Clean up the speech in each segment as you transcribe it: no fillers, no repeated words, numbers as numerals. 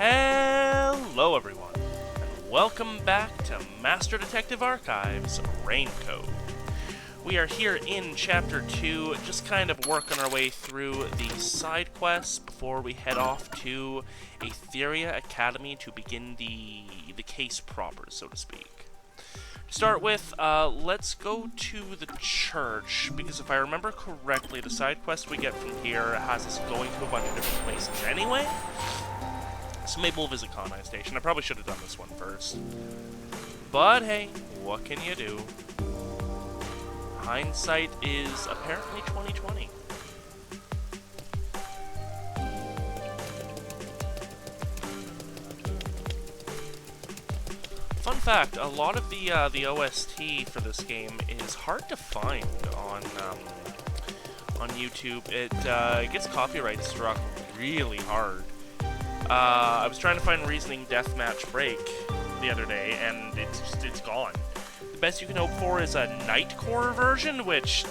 Hello everyone, and welcome back to Master Detective Archives Raincoat. We are here in Chapter 2, just kind of working our way through the side quests before we head off to Aetheria Academy to begin the case proper, so to speak. To start with, let's go to the church, because if I remember correctly, the side quest we get from here has us going to a bunch of different places anyway. So maybe we'll visit Conai Station. I probably should have done this one first. But hey, what can you do? Hindsight is apparently 2020. Fun fact, a lot of the OST for this game is hard to find on YouTube. It gets copyright struck really hard. I was trying to find Reasoning Deathmatch Break the other day, and it's gone. The best you can hope for is a Nightcore version, which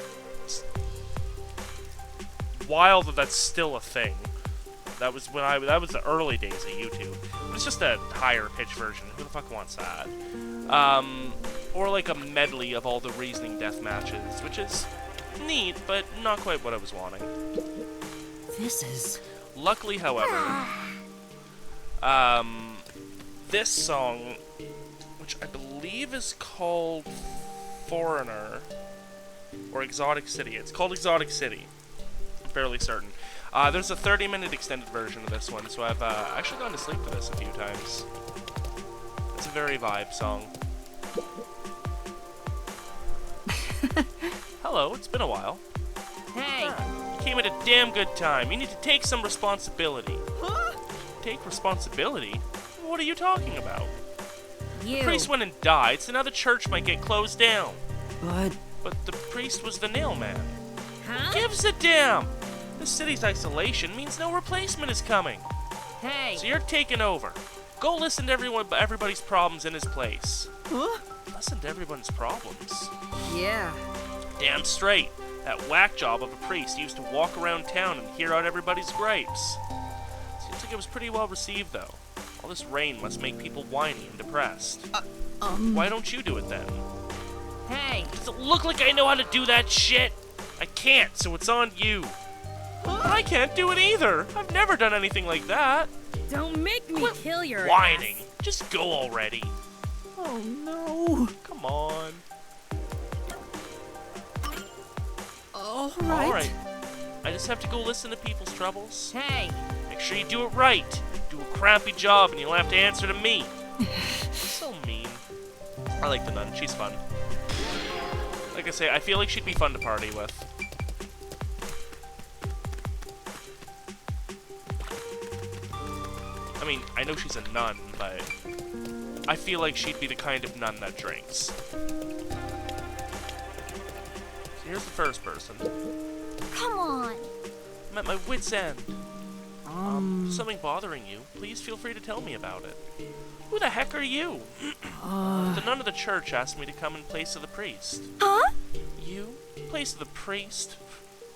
wild that that's still a thing. That was the early days of YouTube. But it's just a higher pitch version. Who the fuck wants that? Or like a medley of all the Reasoning Death matches, which is neat, but not quite what I was wanting. This is... Luckily, however, this song, which I believe is called Foreigner, or Exotic City. It's called Exotic City. I'm fairly certain. There's a 30-minute extended version of this one, so I've actually gone to sleep to this a few times. It's a very vibe song. Hello, it's been a while. Hey! You came at a damn good time. You need to take some responsibility. Huh? Take responsibility? What are you talking about? You. The priest went and died, so now the church might get closed down. But the priest was the nail man. Huh? Who gives a damn? The city's isolation means no replacement is coming. Hey! So you're taking over. Go listen to everybody's problems in his place. Huh? Listen to everyone's problems. Yeah. Damn straight. That whack job of a priest used to walk around town and hear out everybody's gripes. Seems like it was pretty well received, though. All this rain must make people whiny and depressed. Why don't you do it then? Hey! Does it look like I know how to do that shit? I can't, so it's on you. Huh? I can't do it either. I've never done anything like that. Don't make me kill your whining. ass. Just go already. Oh no. Come on. Alright. I just have to go listen to people's troubles. Hey! Make sure you do it right. Do a crappy job and you'll have to answer to me. So mean. I like the nun. She's fun. Like I say, I feel like she'd be fun to party with. I mean, I know she's a nun, but I feel like she'd be the kind of nun that drinks. So here's the first person. Come on. I'm at my wit's end. Is something bothering you? Please feel free to tell me about it. Who the heck are you? The nun of the church asked me to come in place of the priest. Huh? You? Place of the priest?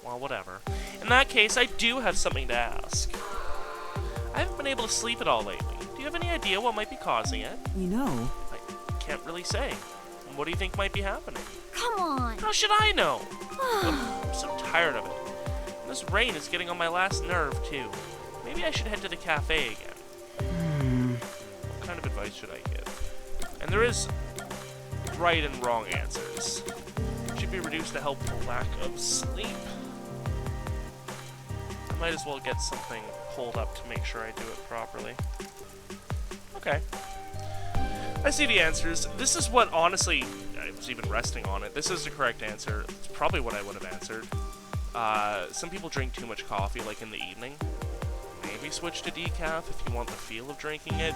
Well, whatever. In that case, I do have something to ask. I haven't been able to sleep at all lately. Do you have any idea what might be causing it? You know. I can't really say. What do you think might be happening? Come on. How should I know? I'm so tired of it. And this rain is getting on my last nerve, too. Maybe I should head to the cafe again. What kind of advice should I give? And there is right and wrong answers. It should be reduced to help with lack of sleep. I might as well get something pulled up to make sure I do it properly. Okay. I see the answers. This is what, honestly, I was even resting on it. This is the correct answer. It's probably what I would have answered. Some people drink too much coffee, like in the evening. Maybe switch to decaf if you want the feel of drinking it.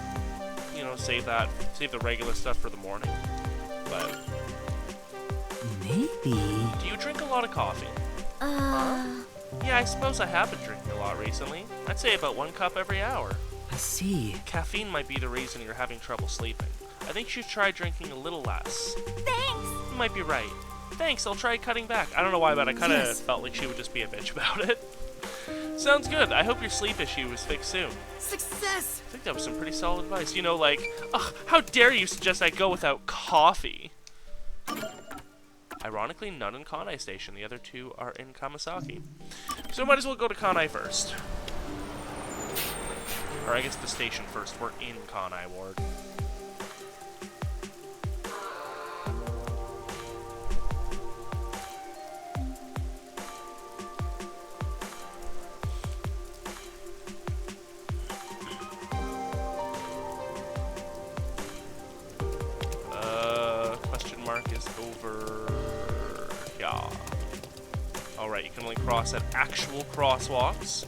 You know, save the regular stuff for the morning. But Maybe. do you drink a lot of coffee? Yeah, I suppose I have been drinking a lot recently. I'd say about 1 cup every hour. I see. Caffeine might be the reason you're having trouble sleeping. I think you should try drinking a little less. Thanks. You might be right. Thanks, I'll try cutting back. I don't know why, but I kind of Yes. felt like she would just be a bitch about it. Sounds good. I hope your sleep issue is fixed soon. Success! I think that was some pretty solid advice. You know, like, ugh, how dare you suggest I go without coffee? Ironically, none in Kanai Station. The other two are in Kamasaki. So might as well go to Kanai first. Or I guess the station first. We're in Kanai Ward. Question mark is over. Yeah. Alright, you can only cross at actual crosswalks.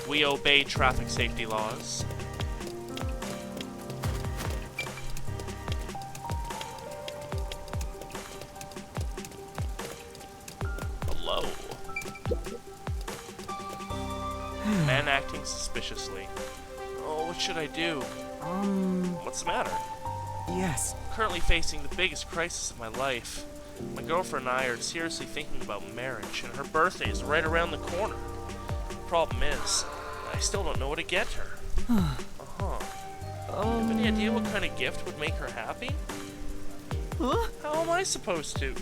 We obey traffic safety laws. Hello. Man acting suspiciously. Oh, what should I do? What's the matter? Yes. I'm currently facing the biggest crisis of my life. My girlfriend and I are seriously thinking about marriage, and her birthday is right around the corner. The problem is, I still don't know what to get her. Have any idea what kind of gift would make her happy? Huh? How am I supposed to?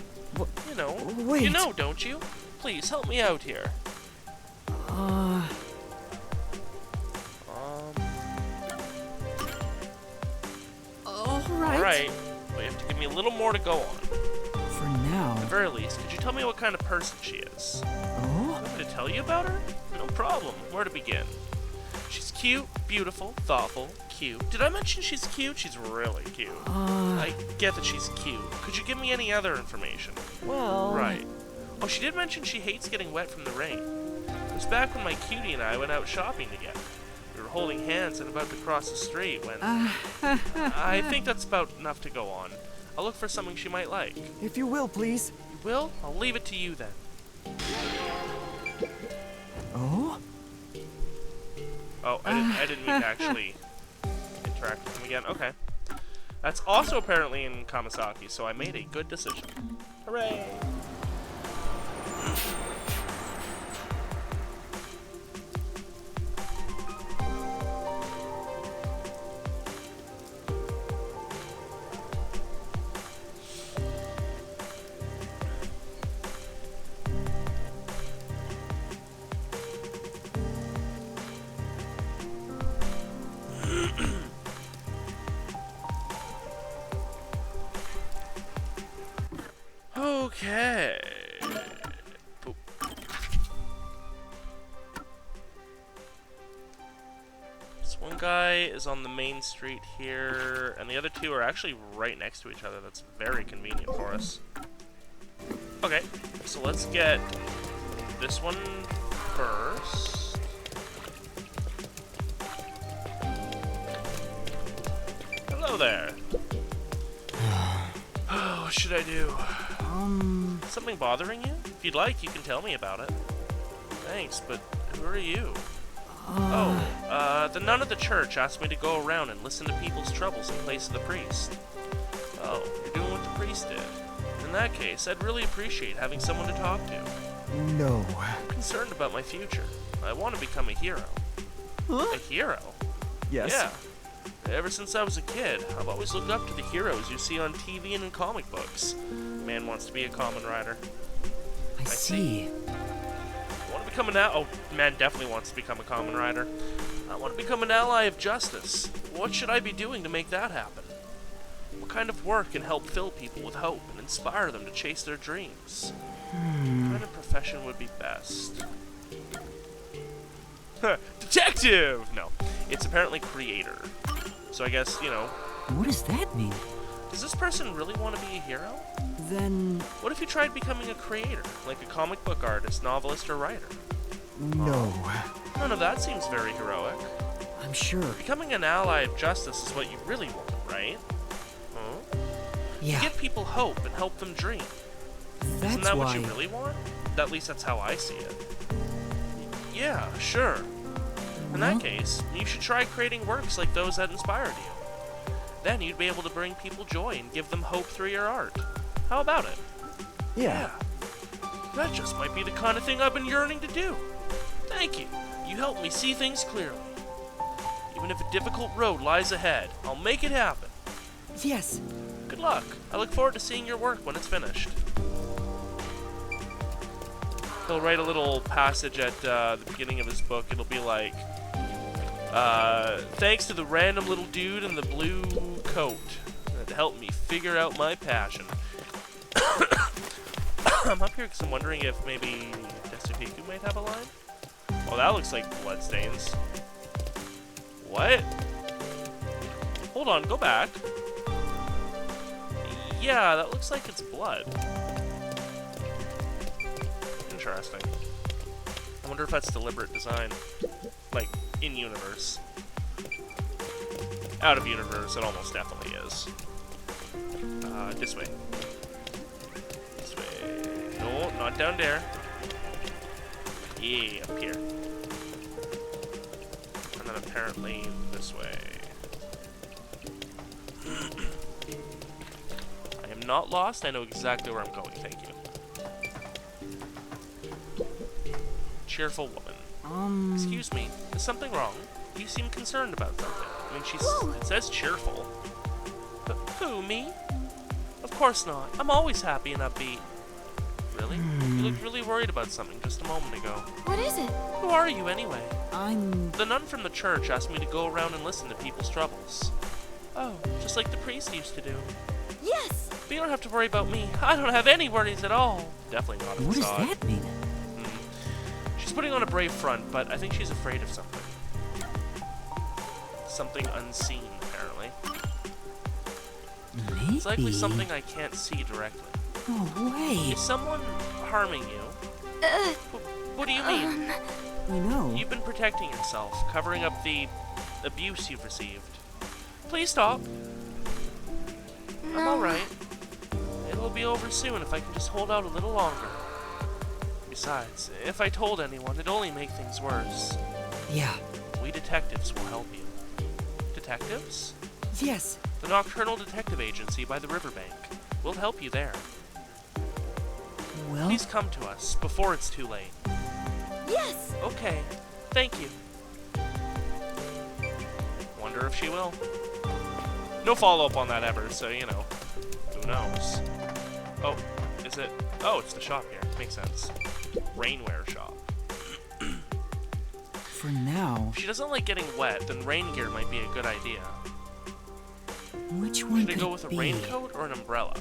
You know. Wait. You know, don't you? Please, help me out here. Alright. Well, you have to give me a little more to go on. For now. At the very least, could you tell me what kind of person she is? Oh? Want me to tell you about her? No problem. Where to begin? She's cute, beautiful, thoughtful, cute. Did I mention she's cute? She's really cute. I get that she's cute. Could you give me any other information? Well... Right. Oh, she did mention she hates getting wet from the rain. It was back when my cutie and I went out shopping together. We were holding hands and about to cross the street when... I think that's about enough to go on. I'll look for something she might like. If you will, please. You will? I'll leave it to you then. Oh? Oh, I didn't mean to actually interact with him again. Okay. That's also apparently in Kamasaki, so I made a good decision. Hooray! Okay. Boop. This one guy is on the main street here, and the other two are actually right next to each other. That's very convenient for us. Okay, so let's get this one first. Hello there. What should I do? Something bothering you? If you'd like, you can tell me about it. Thanks, but who are you? The nun of the church asked me to go around and listen to people's troubles in place of the priest. Oh, you're doing what the priest did. In that case, I'd really appreciate having someone to talk to. No. I'm concerned about my future. I want to become a hero. Huh? A hero? Yes. Yeah. Ever since I was a kid, I've always looked up to the heroes you see on TV and in comic books. Man wants to be a common rider. I see. I want to become an oh, man definitely wants to become a common rider. I want to become an ally of justice. What should I be doing to make that happen? What kind of work can help fill people with hope and inspire them to chase their dreams? What kind of profession would be best? Detective! No, it's apparently creator. So I guess, you know... What does that mean? Does this person really want to be a hero? Then... What if you tried becoming a creator, like a comic book artist, novelist, or writer? No. None of that seems very heroic. I'm sure. Becoming an ally of justice is what you really want, right? Huh? Yeah. Give people hope and help them dream. That's Isn't that why... what you really want? At least that's how I see it. Yeah, sure. In that case, you should try creating works like those that inspired you. Then you'd be able to bring people joy and give them hope through your art. How about it? Yeah. That just might be the kind of thing I've been yearning to do. Thank you. You You help me see things clearly. Even if a difficult road lies ahead, I'll make it happen. Yes. Good luck. I look forward to seeing your work when it's finished. He'll write a little passage at the beginning of his book. It'll be like, thanks to the random little dude in the blue coat that helped me figure out my passion. I'm up here because I'm wondering if maybe Desuhiku might have a line. Oh, that looks like bloodstains. What? Hold on, go back. Yeah, that looks like it's blood. Interesting. I wonder if that's deliberate design. Like, in-universe. Out of universe, it almost definitely is. This way. This way. No, not down there. Yeah, up here. And then apparently this way. I am not lost. I know exactly where I'm going. Thank you. Cheerful woman. Excuse me. Is something wrong? You seem concerned about something. I mean, it says cheerful. Who, me? Of course not. I'm always happy and upbeat. Really? You looked really worried about something just a moment ago. What is it? Who are you, anyway? I'm... The nun from the church asked me to go around and listen to people's troubles. Oh, just like the priest used to do. Yes! But you don't have to worry about me. I don't have any worries at all. Definitely not a What does facade. that mean? She's putting on a brave front, but I think she's afraid of something. Something unseen, apparently. Maybe... It's likely something I can't see directly. No way. Is someone harming you? What do you mean? I know. You've been protecting yourself, covering up the abuse you've received. Please stop. No. I'm alright. It'll be over soon if I can just hold out a little longer. Besides, if I told anyone, it'd only make things worse. Yeah. We detectives will help you. Detectives? Yes. The Nocturnal Detective Agency by the riverbank. We'll help you there. Well... Please come to us before it's too late. Yes! Okay. Thank you. Wonder if she will. No follow-up on that ever, so, you know. Who knows? Oh, is it? Oh, it's the shop here. Makes sense. Rainwear shop. For now... If she doesn't like getting wet, then rain gear might be a good idea. Which one Should I could go it with a be? raincoat or an umbrella?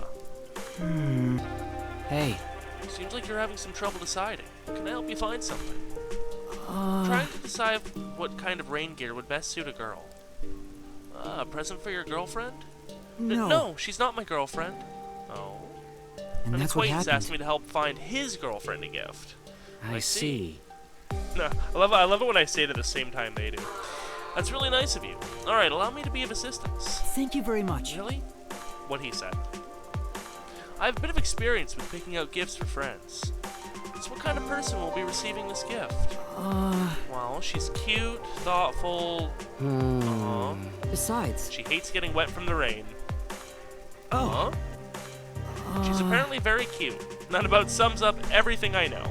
Hey. Seems like you're having some trouble deciding. Can I help you find something? Trying to decide what kind of rain gear would best suit a girl. A present for your girlfriend? No. No, she's not my girlfriend. Oh. And An that's what acquaintance happened. asked me to help find his girlfriend a gift. I see. No, I love it when I say it at the same time they do. That's really nice of you. Alright, allow me to be of assistance. Thank you very much. Really? What he said. I have a bit of experience with picking out gifts for friends. So what kind of person will be receiving this gift? Well, she's cute, thoughtful. Besides... She hates getting wet from the rain. Oh. She's apparently very cute. That about sums up everything I know.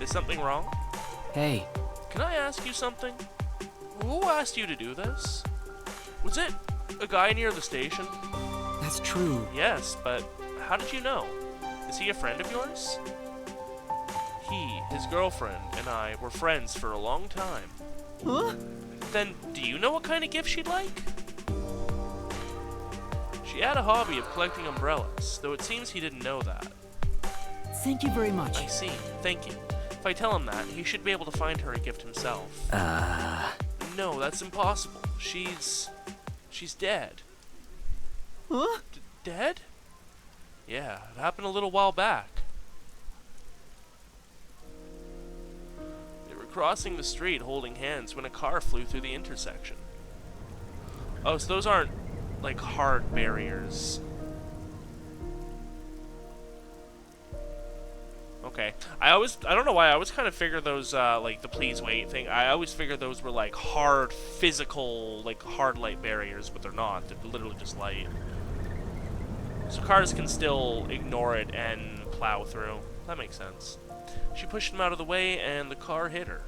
Is something wrong? Hey. Can I ask you something? Who asked you to do this? Was it a guy near the station? That's true. Yes, but how did you know? Is he a friend of yours? He, his girlfriend, and I were friends for a long time. Huh? Then, do you know what kind of gift she'd like? She had a hobby of collecting umbrellas, though it seems he didn't know that. Thank you very much. I see. Thank you. If I tell him that, he should be able to find her a gift himself. No, that's impossible. She's dead. Huh? Dead? Yeah, it happened a little while back. They were crossing the street holding hands when a car flew through the intersection. Oh, so those aren't, like, hard barriers. Okay. I don't know why, I always kind of figure those, like, the please wait thing, I always figure those were, like, hard, physical, like, hard light barriers, but they're not. They're literally just light. So cars can still ignore it and plow through. That makes sense. She pushed him out of the way, and the car hit her.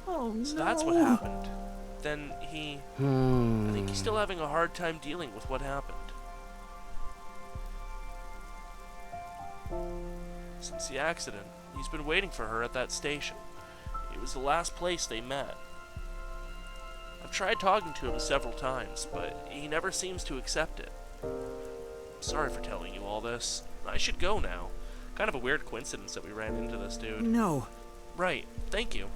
Oh, no. So that's what happened. Then I think he's still having a hard time dealing with what happened. Since the accident, he's been waiting for her at that station. It was the last place they met. I've tried talking to him several times, but he never seems to accept it. I'm sorry for telling you all this. I should go now. Kind of a weird coincidence that we ran into this dude. No. Right, thank you.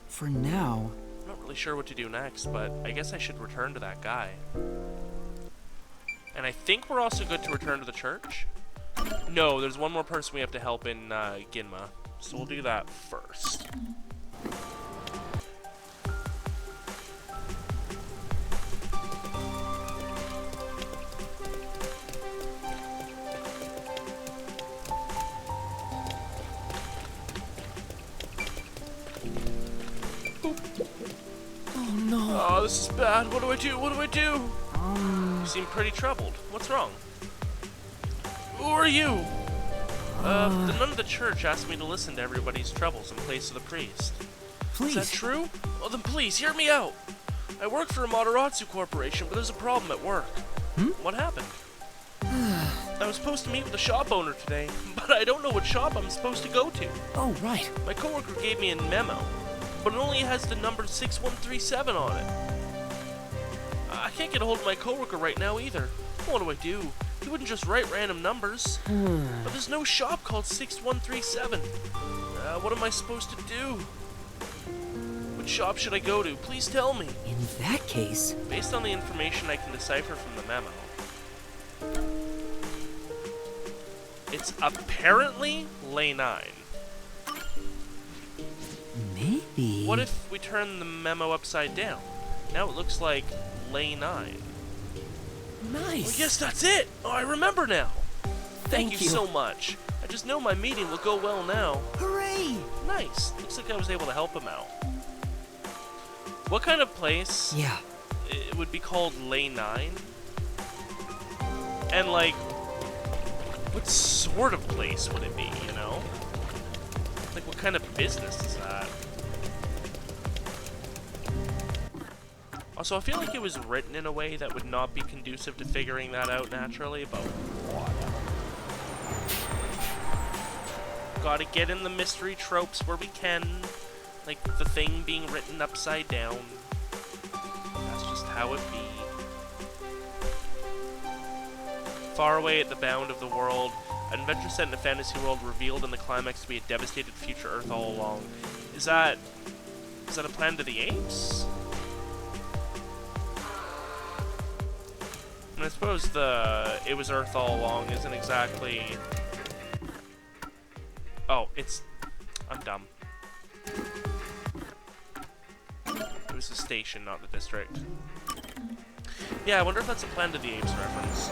For now. I'm not really sure what to do next, but I guess I should return to that guy. And I think we're also good to return to the church? No, there's one more person we have to help in Ginma, so we'll do that first. Oh, no. Oh, this is bad. What do I do? What do I do? You seem pretty troubled. What's wrong? Who are you? The nun of the church asked me to listen to everybody's troubles in place of the priest. Please. Is that true? Well, then please, hear me out. I work for a Mataratsu corporation, but there's a problem at work. What happened? I was supposed to meet with the shop owner today, but I don't know what shop I'm supposed to go to. Oh, right. My coworker gave me a memo, but it only has the number 6137 on it. I can't get a hold of my coworker right now either. What do I do? He wouldn't just write random numbers. But there's no shop called 6137. What am I supposed to do? Which shop should I go to? Please tell me. In that case... Based on the information I can decipher from the memo, it's apparently Lay 9. Maybe... What if we turn the memo upside down? Now it looks like Lay 9. Nice. Well, yes, that's it! Oh, I remember now! Thank you you. so much. I just know my meeting will go well now. Hooray! Nice. Looks like I was able to help him out. What kind of place Yeah. it would be called Lay 9? And, like, what sort of place would it be, you know? Like, what kind of business is that? Also, I feel like it was written in a way that would not be conducive to figuring that out naturally, but whatever. Gotta get in the mystery tropes where we can, like the thing being written upside down. That's just how it be. Far away at the bound of the world, an adventure set in a fantasy world revealed in the climax to be a devastated future Earth all along. Is that a Planet of the Apes? And I suppose the "it was Earth all along" isn't exactly... Oh, I'm dumb. It was the station, not the district. Yeah, I wonder if that's a Planet of the Apes reference.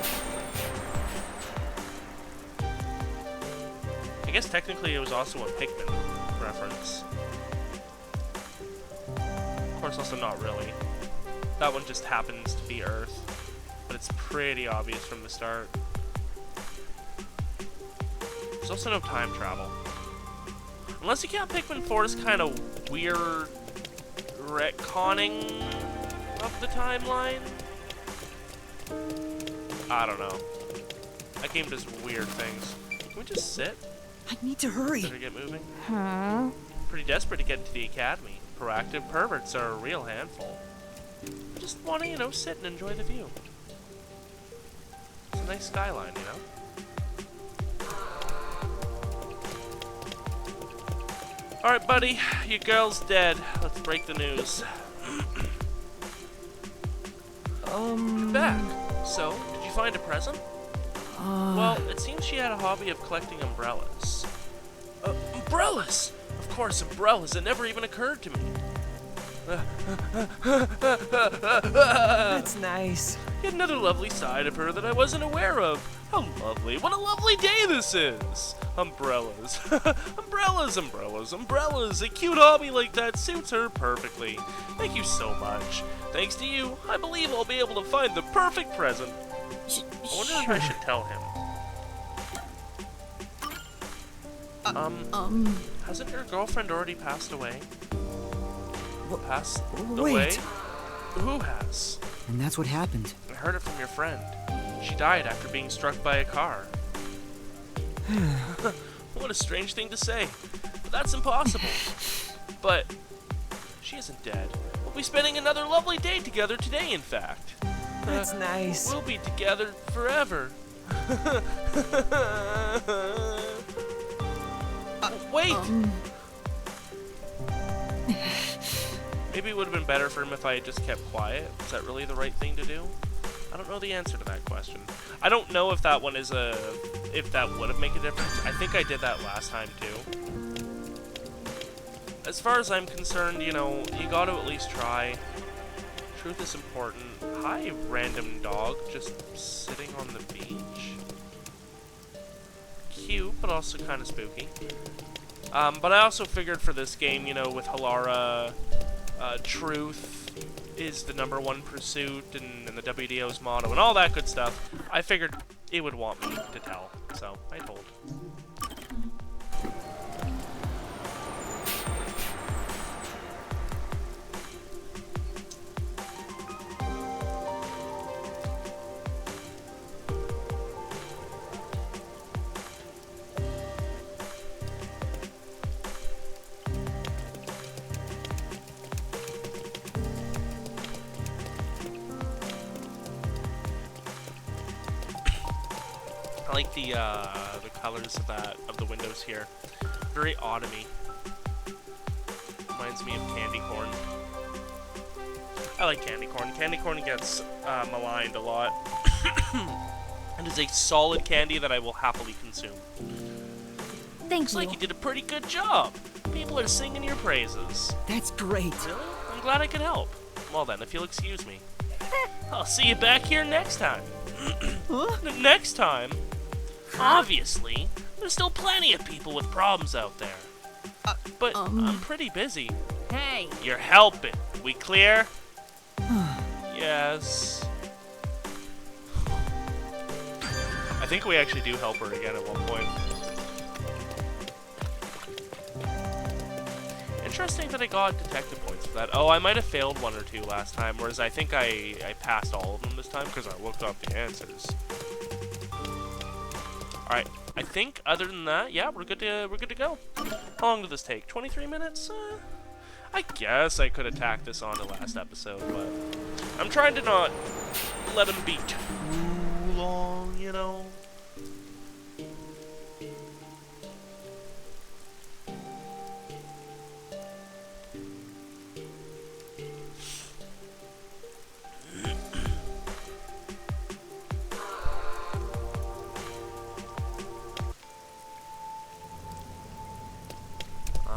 I guess technically it was also a Pikmin reference. Of course, also not really. That one just happens to be Earth. But it's pretty obvious from the start. There's also no time travel. Unless you count Pikmin 4's kind of weird retconning of the timeline? I don't know. That game does weird things. Can we just sit? I need to hurry. Better get moving. Pretty desperate to get into the academy. Proactive perverts are a real handful. Just want to, you know, sit and enjoy the view. It's a nice skyline, you know? Alright, buddy. Your girl's dead. Let's break the news. You're back. So, did you find a present? Well, it seems she had a hobby of collecting umbrellas. Umbrellas! Of course, umbrellas. It never even occurred to me. That's nice. Yet another lovely side of her that I wasn't aware of. How lovely. What a lovely day this is. Umbrellas. Umbrellas, umbrellas, umbrellas. A cute hobby like that suits her perfectly. Thank you so much. Thanks to you, I believe I'll be able to find the perfect present. I wonder if I should tell him. Hasn't your girlfriend already passed away? Passed wait. away? Who has? And that's what happened. I heard it from your friend. She died after being struck by a car. What a strange thing to say. But that's impossible. But she isn't dead. We'll be spending another lovely day together today, in fact. That's nice. We'll be together forever. Wait! Maybe it would have been better for him if I had just kept quiet. Is that really the right thing to do? I don't know the answer to that question. I don't know if that one is if that would have made a difference. I think I did that last time too. As far as I'm concerned, you know, you gotta at least try. Truth is important. Hi, random dog, just sitting on the beach. Cute, but also kind of spooky. But I also figured for this game, you know, with Halara, truth is the #1 pursuit, and the WDO's motto, and all that good stuff. I figured it would want me to tell, so I told. I like the colors of the windows here. Very autumny. Reminds me of candy corn. I like candy corn. Candy corn gets maligned a lot. It is a solid candy that I will happily consume. Thank Looks you. like you did a pretty good job. People are singing your praises. That's great. Really? I'm glad I could help. Well then, if you'll excuse me. I'll see you back here next time. Next time? Obviously, there's still plenty of people with problems out there. But I'm pretty busy. Hey. You're helping. We clear? Yes. I think we actually do help her again at one point. Interesting that I got detective points for that. Oh, I might have failed 1 or 2 last time, whereas I think I passed all of them this time because I looked up the answers. Alright, I think other than that, yeah, we're good to go. How long did this take? 23 minutes? I guess I could have tacked this on to last episode, but I'm trying to not let them be too long, you know?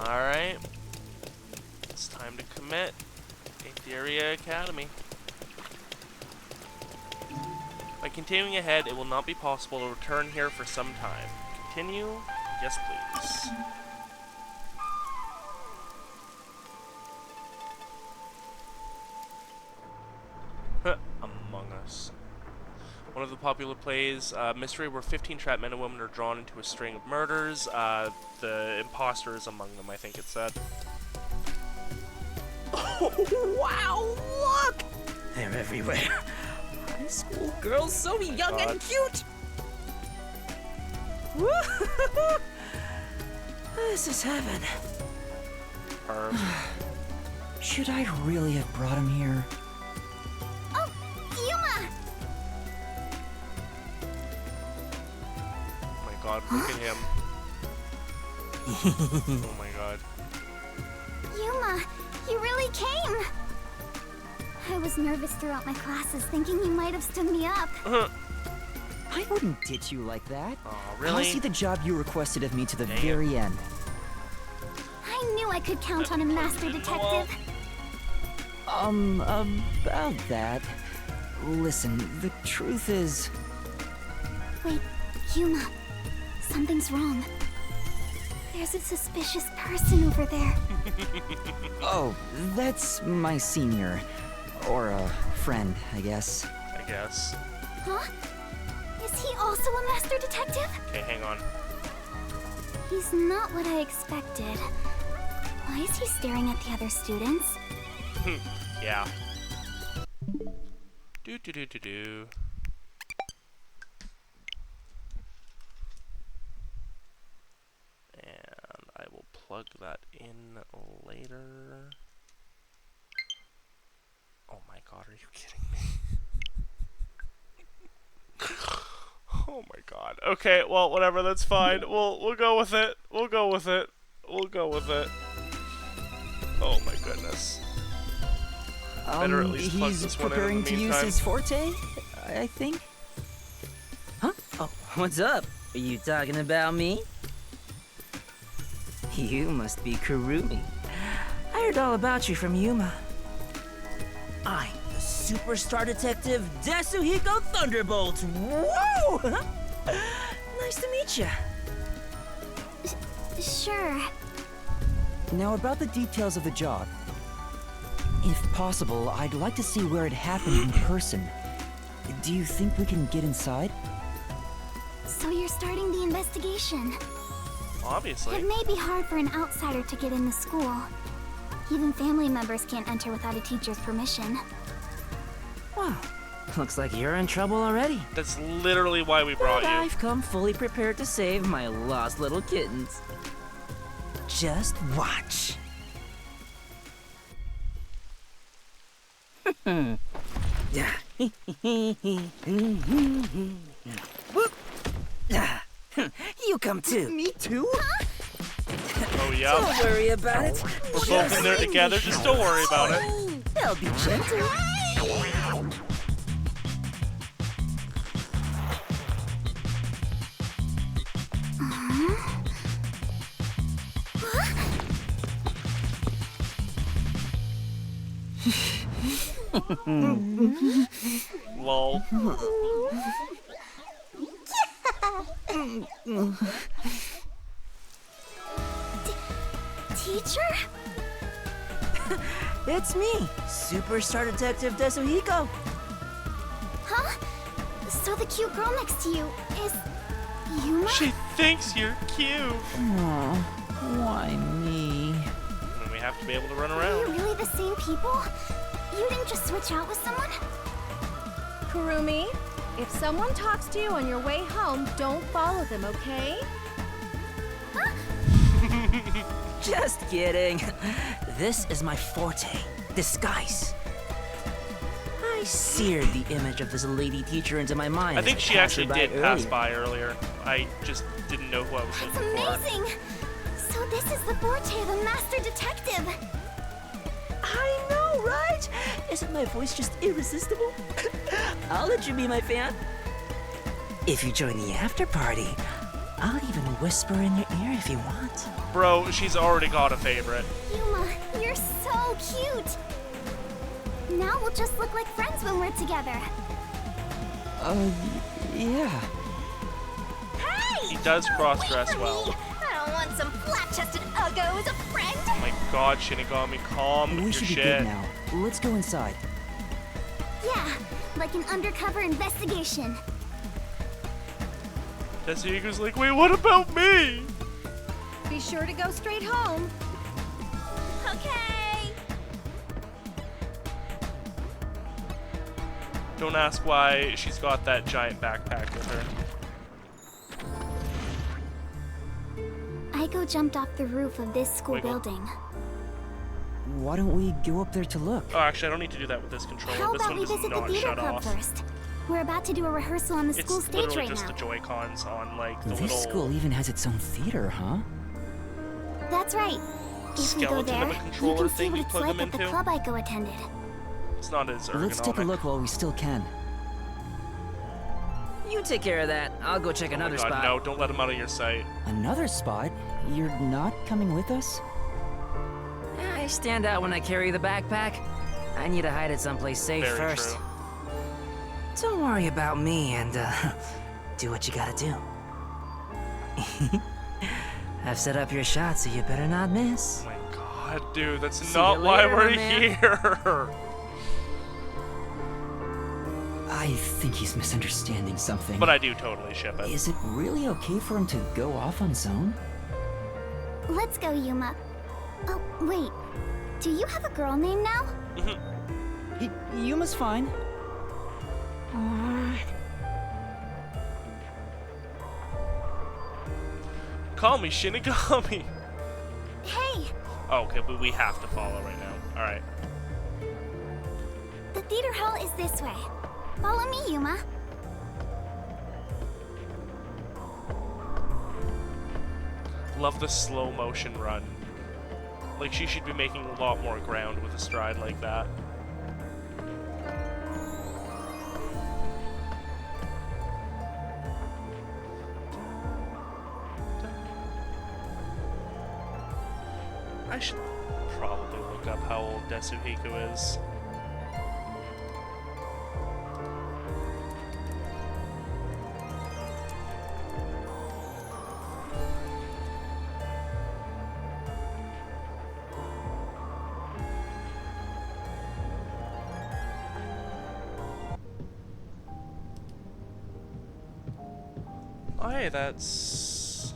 Alright. It's time to commit. Aetheria Academy. By continuing ahead, it will not be possible to return here for some time. Continue? Yes, please. Among Us. One of the popular plays, mystery where 15 trapped men and women are drawn into a string of murders. The imposter is among them, I think it said. Oh, wow, look! They're everywhere. High school girls so young and cute! This is heaven. Should I really have brought him here? Oh, Yuma! Oh my god, look at him. Oh my god. Yuma, you really came! I was nervous throughout my classes, thinking you might have stood me up. I wouldn't ditch you like that. Aw, really? I'll see the job you requested of me to the very end. I knew I could count on a master detective. About that. Listen, the truth is... Wait, Yuma, something's wrong. There's a suspicious person over there. Oh, that's my senior. Or a friend, I guess. I guess. Huh? Is he also a master detective? Okay, hang on. He's not what I expected. Why is he staring at the other students? Yeah. Do. And I will plug that in later. Oh my god, are you kidding me? Oh my god. Okay, well, whatever, that's fine. We'll go with it. We'll go with it. We'll go with it. Oh my goodness. Better at least plug this one in preparing the to use meantime. his forte, I think. Huh? Oh, what's up? Are you talking about me? You must be Kurumi. I heard all about you from Yuma. I'm the superstar detective Desuhiko Thunderbolt. Whoa! Nice to meet you. Sure. Now about the details of the job. If possible, I'd like to see where it happened in person. Do you think we can get inside? So you're starting the investigation. Obviously. It may be hard for an outsider to get in the school. Even family members can't enter without a teacher's permission. Wow, looks like you're in trouble already. That's literally why we brought But you. I've come fully prepared to save my lost little kittens. Just watch. You come too. Me too? Oh yeah. Don't worry about it. We're both in there together, just don't worry about it. I'll be gentle. Lol. Teacher? It's me, Superstar Detective Desuhiko. Huh? So the cute girl next to you is Yuma? She thinks you're cute. Aw, why me? And we have to be able to run Are around. you really the same people? You didn't just switch out with someone? Kurumi, if someone talks to you on your way home, don't follow them, okay? Just kidding. This is my forte, disguise. I seared the image of this lady teacher into my mind. I as think she passed actually her by did pass earlier. by earlier. I just didn't know who I was That's looking for. amazing! So this is the forte of a master detective! I know, right? Isn't my voice just irresistible? I'll let you be my fan. If you join the after party, I'll even whisper in your ear if you want. Bro, she's already got a favorite. Yuma, you're so cute! Now we'll just look like friends when we're together. Yeah. Hey! He does cross-dress Wait for well. me. I don't want some flat-chested uggo as a friend! Oh my god, Shinigami, calm We your should be shit. good now. Let's go inside. Yeah, like an undercover investigation. Tetsuhiko's like, wait, what about me? Be sure to go straight home. Okay! Don't ask why she's got that giant backpack with her. Igo jumped off the roof of this school Wiggle. building. Why don't we go up there to look? Oh, actually, I don't need to do that with this controller. How This about one we does visit the not theater shut club off. first? We're about to do a rehearsal on the school It's stage literally right just now. the Joy-Cons on, like, the This little school even has its own theater, huh? That's right. If we go skeleton there, of a you controller can see thing what you it's plug like them at the into. club Igo attended. It's not as ergonomic. Let's take a look while we still can. You take care of that. I'll go check Oh my another god, spot. no, don't let him out of your sight. Another spot? You're not coming with us? I stand out when I carry the backpack. I need to hide it someplace safe Very first. true. Don't worry about me and do what you gotta do. I've set up your shot, so you better not miss. Oh my god, dude, that's See not you why later, we're my man. here. I think he's misunderstanding something. But I do totally ship it. Is it really okay for him to go off on his own? Let's go, Yuma. Oh, wait. Do you have a girl name now? Yuma's fine. Call me Shinigami. Hey, Oh, okay, but we have to follow right now. Alright. the theater hall is this way. Follow me, Yuma. Love the slow motion run. Like, she should be making a lot more ground with a stride like that. I should probably look up how old Desuhiko is. Oh, hey, that's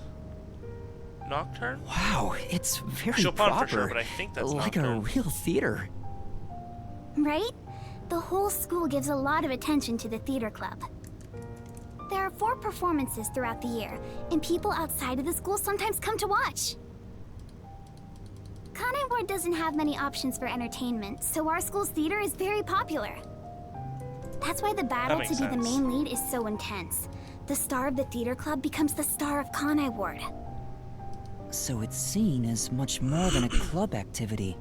Nocturne? Wow, it's very Chopin proper. for sure, but I think that's like Nocturne. a real theater. Right? The whole school gives a lot of attention to the theater club. There are 4 performances throughout the year, and people outside of the school sometimes come to watch. Kanai Ward doesn't have many options for entertainment, so our school's theater is very popular. That's why the battle to makes be the sense. main lead is so intense. The star of the theater club becomes the star of Kanai Ward. So it's seen as much more than a club activity.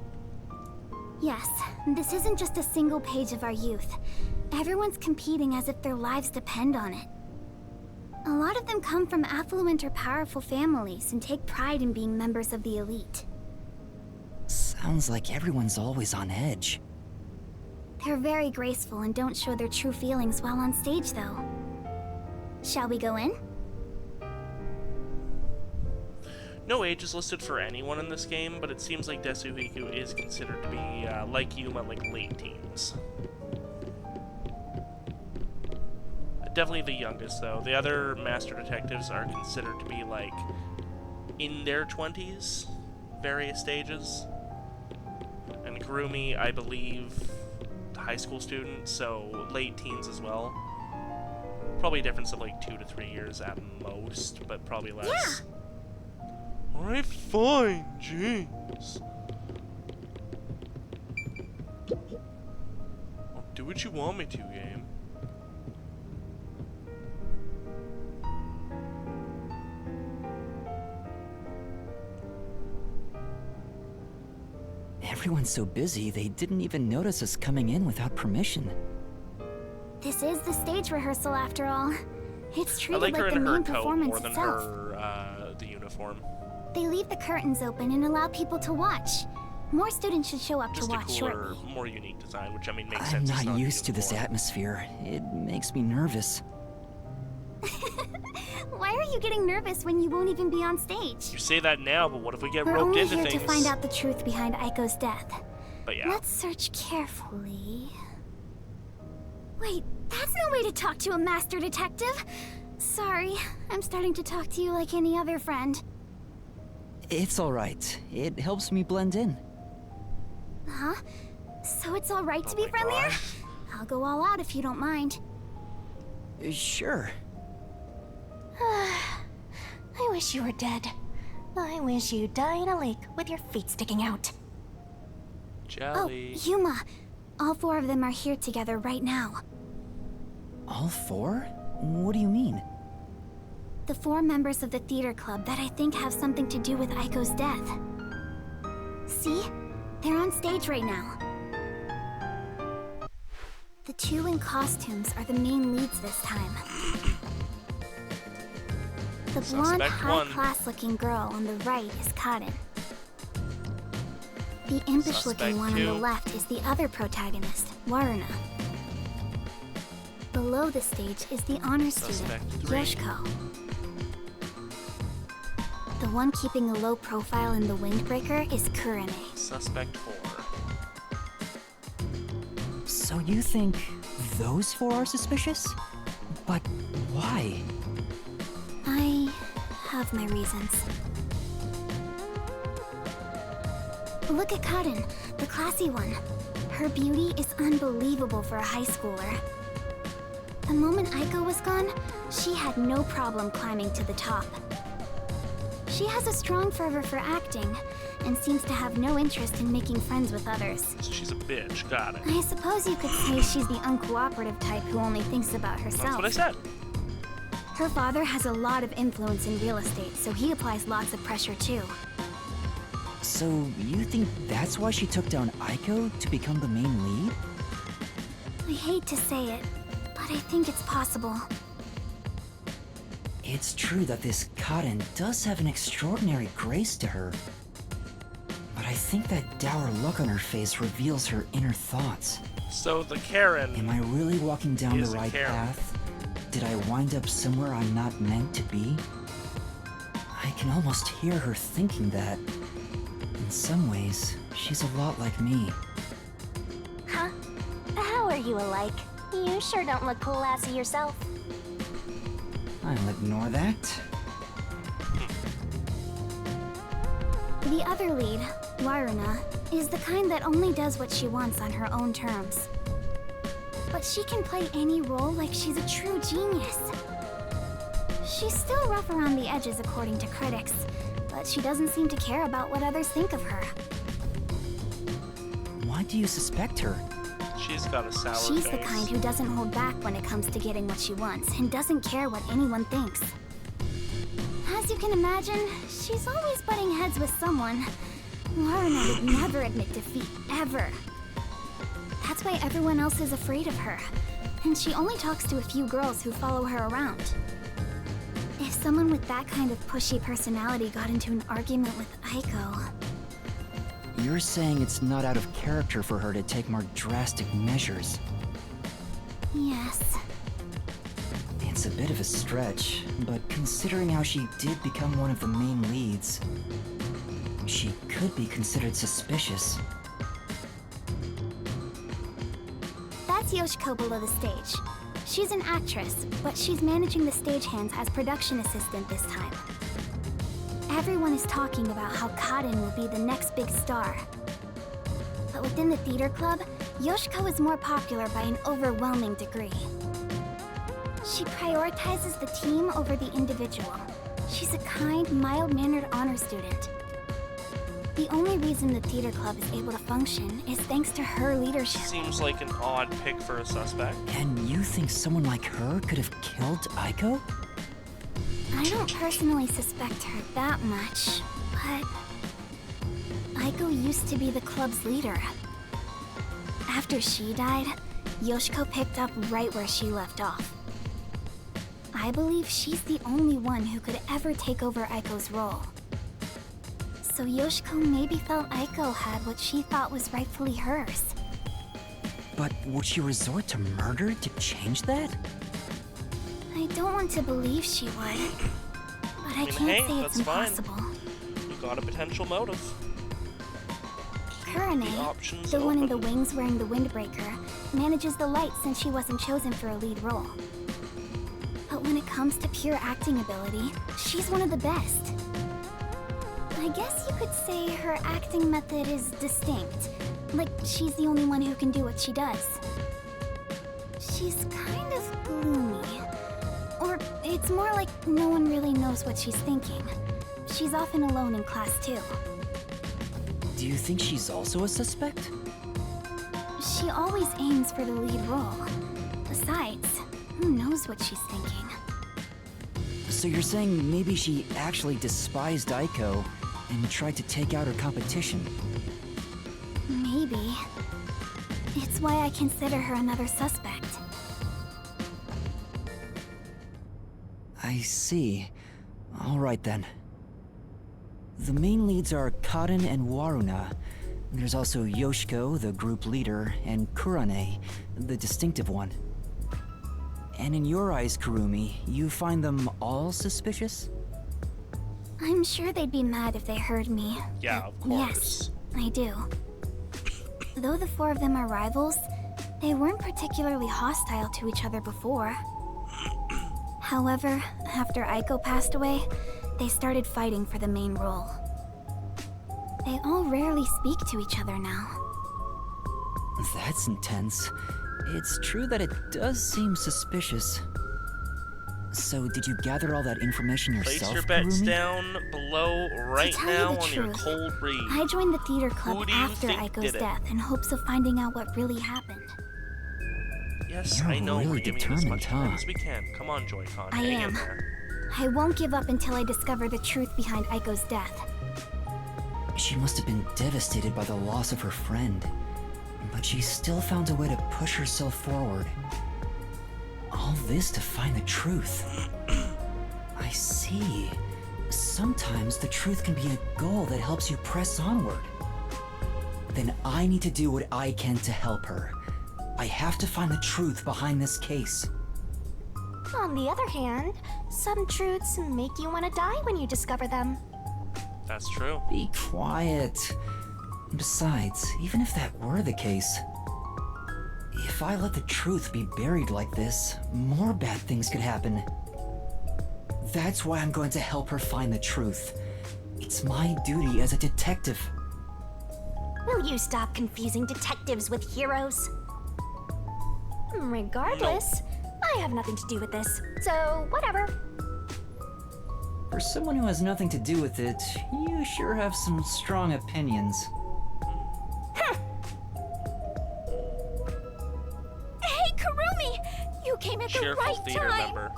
Yes, this isn't just a single page of our youth. Everyone's competing as if their lives depend on it. A lot of them come from affluent or powerful families and take pride in being members of the elite. Sounds like everyone's always on edge. They're very graceful and don't show their true feelings while on stage, though. Shall we go in? No age is listed for anyone in this game, but it seems like Desuhiko is considered to be, like Yuma, like late teens. Definitely the youngest, though. The other master detectives are considered to be, like, in their 20s, various stages. And Kurumi, I believe, high school student, so late teens as well. Probably a difference of like 2 to 3 years at most, but probably less. Yeah. Alright, fine, jeez. I'll do what you want me to, game. Everyone's so busy, they didn't even notice us coming in without permission. This is the stage rehearsal, after all. It's I treated like her like the in her main coat performance more than itself. her, the uniform. They leave the curtains open and allow people to watch. More students should show up Just to a watch cooler, shortly. more unique design, which I mean makes I'm sense. It's not a used to this uniform. atmosphere. It makes me nervous. Why are you getting nervous when you won't even be on stage? You say that now, but what if we get We're roped only into here things? to find out the truth behind Aiko's death. But yeah. Let's search carefully. Wait, that's no way to talk to a master detective. Sorry, I'm starting to talk to you like any other friend. It's alright. It helps me blend in. Huh? So it's alright to Oh be my friendlier? God. I'll go all out if you don't mind. Sure. I wish you were dead. I wish you'd die in a lake with your feet sticking out. Jelly. Oh, Yuma. All 4 of them are here together right now. All 4? What do you mean? The 4 members of the theater club that I think have something to do with Aiko's death. See? They're on stage right now. The 2 in costumes are the main leads this time. The blonde, Suspect one. high-class-looking girl on the right is Kaden. The impish-looking Suspect one on the 2. left is the other protagonist, Waruna. Below the stage is the honor student, Suspect 3. Yoshiko. The one keeping a low profile in the windbreaker is Kurene. Suspect 4. So you think those 4 are suspicious? But why? I have my reasons. Look at Karin, the classy one. Her beauty is unbelievable for a high schooler. The moment Aiko was gone, she had no problem climbing to the top. She has a strong fervor for acting, and seems to have no interest in making friends with others. So she's a bitch, got it. I suppose you could say she's the uncooperative type who only thinks about herself. That's what I said. Her father has a lot of influence in real estate, so he applies lots of pressure too. So, you think that's why she took down Aiko to become the main lead? I hate to say it, but I think it's possible. It's true that this Karin does have an extraordinary grace to her. But I think that dour look on her face reveals her inner thoughts. So the Karen Am I really walking down the is a right Karen. path? Did I wind up somewhere I'm not meant to be? I can almost hear her thinking that. In some ways, she's a lot like me. Huh? How are you alike? You sure don't look classy yourself. I'll ignore that. The other lead, Waruna, is the kind that only does what she wants on her own terms. But she can play any role like she's a true genius. She's still rough around the edges according to critics, but she doesn't seem to care about what others think of her. Why do you suspect her? She's got a sour She's face. the kind who doesn't hold back when it comes to getting what she wants and doesn't care what anyone thinks. As you can imagine, she's always butting heads with someone. Waruna would never admit defeat, ever. That's why everyone else is afraid of her. And she only talks to a few girls who follow her around. If someone with that kind of pushy personality got into an argument with Aiko... You're saying it's not out of character for her to take more drastic measures. Yes. It's a bit of a stretch, but considering how she did become one of the main leads, she could be considered suspicious. That's Yoshiko below the stage. She's an actress, but she's managing the stagehands as production assistant this time. Everyone is talking about how Karin will be the next big star. But within the theater club, Yoshiko is more popular by an overwhelming degree. She prioritizes the team over the individual. She's a kind, mild-mannered honor student. The only reason the theater club is able to function is thanks to her leadership. Seems like an odd pick for a suspect. And you think someone like her could have killed Aiko? I don't personally suspect her that much, but... Aiko used to be the club's leader. After she died, Yoshiko picked up right where she left off. I believe she's the only one who could ever take over Aiko's role. So Yoshiko maybe felt Aiko had what she thought was rightfully hers. But would she resort to murder to change that? I don't want to believe she would, but I hey, can't say it's that's fine. impossible. You got a potential motive. Kurane, options the one in open. the wings wearing the windbreaker, manages the light since she wasn't chosen for a lead role. But when it comes to pure acting ability, she's one of the best. I guess you could say her acting method is distinct. Like, she's the only one who can do what she does. She's kind of gloomy. Or it's more like no one really knows what she's thinking. She's often alone in class too. Do you think she's also a suspect? She always aims for the lead role. Besides, who knows what she's thinking? So you're saying maybe she actually despised Aiko and tried to take out her competition? Maybe. It's why I consider her another suspect. I see. All right then. The main leads are Karin and Waruna. There's also Yoshiko, the group leader, and Kurane, the distinctive one. And in your eyes, Kurumi, you find them all suspicious? I'm sure they'd be mad if they heard me. Yeah, of Yes, course. I do. Though the four of them are rivals, they weren't particularly hostile to each other before. However, after Aiko passed away, they started fighting for the main role. They all rarely speak to each other now. That's intense. It's true that it does seem suspicious. So, did you gather all that information yourself, Place your bets Kurumi? down below right To tell you now the on your truth, cold read. I joined the theater club Who do you after think Aiko's did it? death in hopes of finding out what really happened. Yes, You're I know. really We're giving you as much determined, time huh? as we can. Come on, Joy-Con. I Hang in am. there. I won't give up until I discover the truth behind Aiko's death. She must have been devastated by the loss of her friend, but she still found a way to push herself forward. All this to find the truth. I see. Sometimes the truth can be a goal that helps you press onward. Then I need to do what I can to help her. I have to find the truth behind this case. On the other hand, some truths make you want to die when you discover them. That's true. Be quiet. Besides, even if that were the case, if I let the truth be buried like this, more bad things could happen. That's why I'm going to help her find the truth. It's my duty as a detective. Will you stop confusing detectives with heroes? Regardless, I have nothing to do with this, so whatever. For someone who has nothing to do with it, you sure have some strong opinions. Hey, Kurumi! You came at the Cheerful right theater time! member.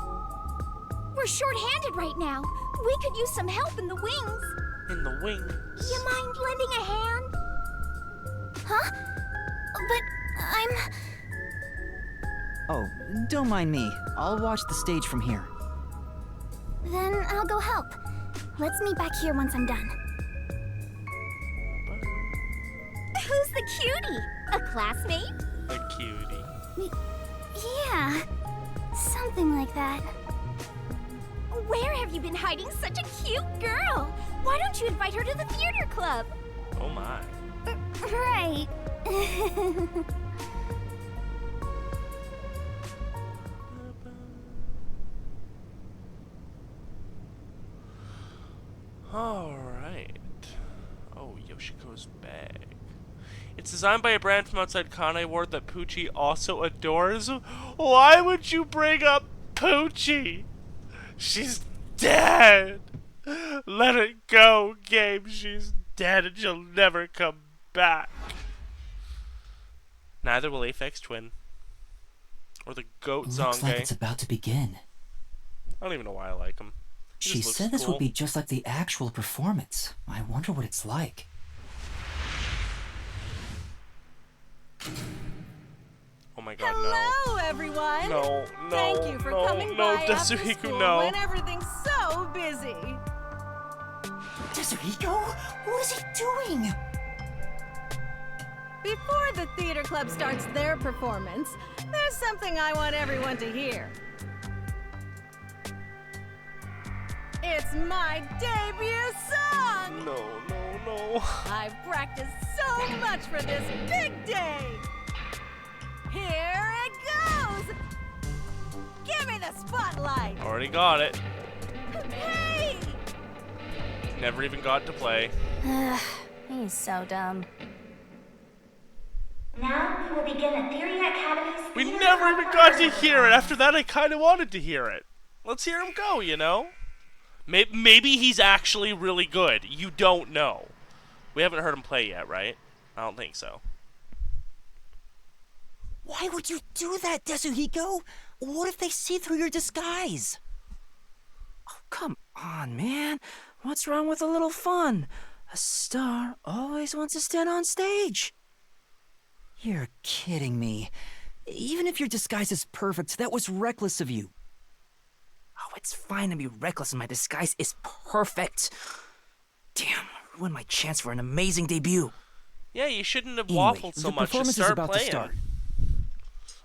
We're short-handed right now. We could use some help in the wings. In the wings. You mind lending a hand? Huh? But I'm... Oh, don't mind me. I'll watch the stage from here. Then I'll go help. Let's meet back here once I'm done. Who's the cutie? A classmate? A cutie. Yeah, something like that. Where have you been hiding such a cute girl? Why don't you invite her to the theater club? Oh my. Right. Alright. Oh, Yoshiko's bag. It's designed by a brand from outside Kanai Ward that Poochie also adores. Why would you bring up Poochie? She's dead! Let it go, game. She's dead and she'll never come back. Neither will Aphex Twin. Or the Goat Looks like Zonge. it's about to begin. I don't even know why I like him. He She just looks said this cool. would be just like the actual performance. I wonder what it's like. Oh my god, Hello, everyone. no. No, Thank you for no, coming no, by after Tetsuhiko, school no. when everything's so busy. Tetsuhiko? What is he doing? Before the theater club starts their performance, there's something I want everyone to hear. It's my debut song! No, no, no. I've practiced so much for this big day! Here it goes! Give me the spotlight! Already got it. Hey! Never even got to play. He's so dumb. Now we will begin Aetheria Academy's We theater never even got to performance. hear it. After that, I kind of wanted to hear it. Let's hear him go, you know? Maybe he's actually really good. You don't know. We haven't heard him play yet, right? I don't think so. Why would you do that, Tetsuhiko? What if they see through your disguise? Oh, come on, man. What's wrong with a little fun? A star always wants to stand on stage. You're kidding me. Even if your disguise is perfect, that was reckless of you. Oh, it's fine to be reckless and my disguise is perfect. Damn, ruined my chance for an amazing debut. Yeah, you shouldn't have Anyway, waffled so the much. Just performance is start about playing. to start.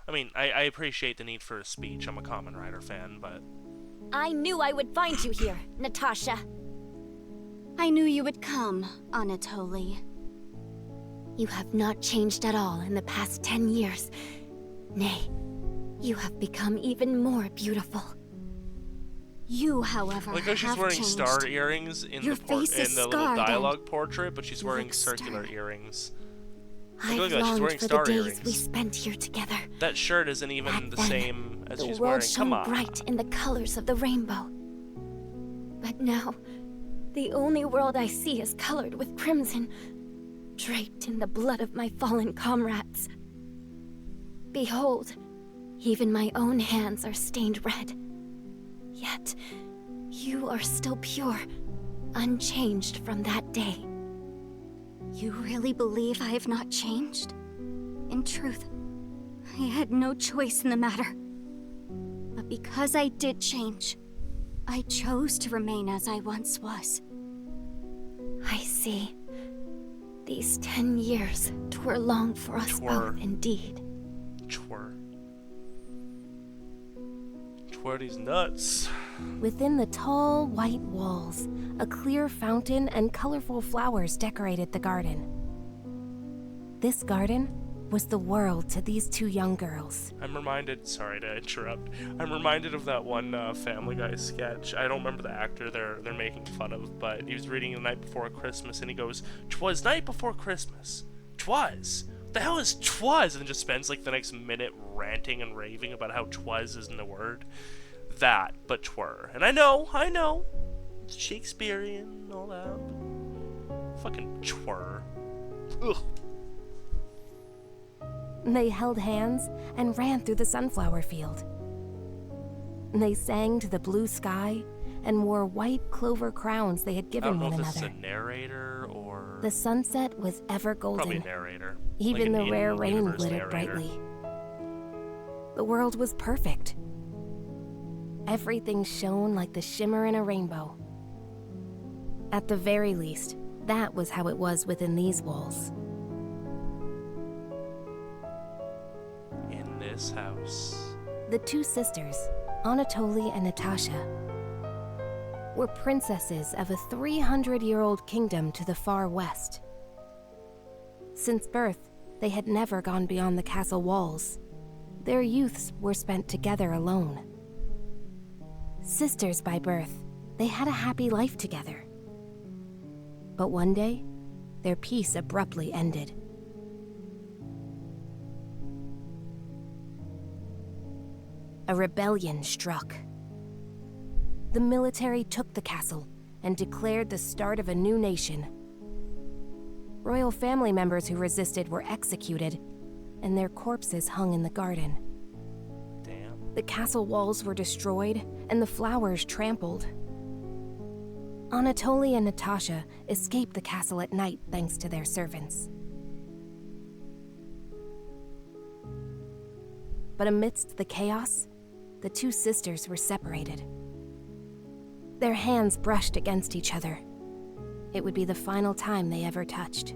I mean, I appreciate the need for a speech. I'm a Kamen Rider fan, but... I knew I would find you here, Natasha. I knew you would come, Anatoly. You have not changed at all in the past 10 years. Nay, you have become even more beautiful. You, however, Like how she's have wearing changed. star earrings in Your the face is in the little scarred and dialogue portrait, but she's you wearing look circular stern. earrings. I've look at that, she's longed wearing for the star days earrings. we spent here together. That shirt isn't even Back the then, same as the she's world wearing. shone Come on. bright in the colors of the rainbow. But now, the only world I see is colored with crimson, draped in the blood of my fallen comrades. Behold, even my own hands are stained red. Yet, you are still pure, unchanged from that day. You really believe I have not changed? In truth, I had no choice in the matter. But because I did change, I chose to remain as I once was. I see. These 10 years twere long for us both indeed. Twere these nuts. Within the tall, white walls, a clear fountain and colorful flowers decorated the garden. This garden was the world to these two young girls. I'm reminded, sorry to interrupt, I'm reminded of that one Family Guy sketch. I don't remember the actor they're making fun of, but he was reading The Night Before Christmas, and he goes, "'Twas night before Christmas. 'Twas. What the hell is 'twas?" And just spends like the next minute ranting and raving about how 'twas isn't a word. That, but twere. And I know, it's Shakespearean and all that, but fucking twere. Ugh. They held hands and ran through the sunflower field. They sang to the blue sky and wore white clover crowns they had I given don't know one if this is another. a narrator or... The sunset was ever Probably a golden. narrator. Even Like the an rare rain in-universe glittered narrator. brightly. The world was perfect. Everything shone like the shimmer in a rainbow. At the very least, that was how it was within these walls. In this house. The two sisters, Anatoly and Natasha, were princesses of a 300-year-old kingdom to the far west. Since birth, they had never gone beyond the castle walls. Their youths were spent together alone. Sisters by birth, they had a happy life together. But one day, their peace abruptly ended. A rebellion struck. The military took the castle and declared the start of a new nation. Royal family members who resisted were executed, and their corpses hung in the garden. Damn. The castle walls were destroyed, and the flowers trampled. Anatoly and Natasha escaped the castle at night thanks to their servants. But amidst the chaos, the two sisters were separated. Their hands brushed against each other. It would be the final time they ever touched.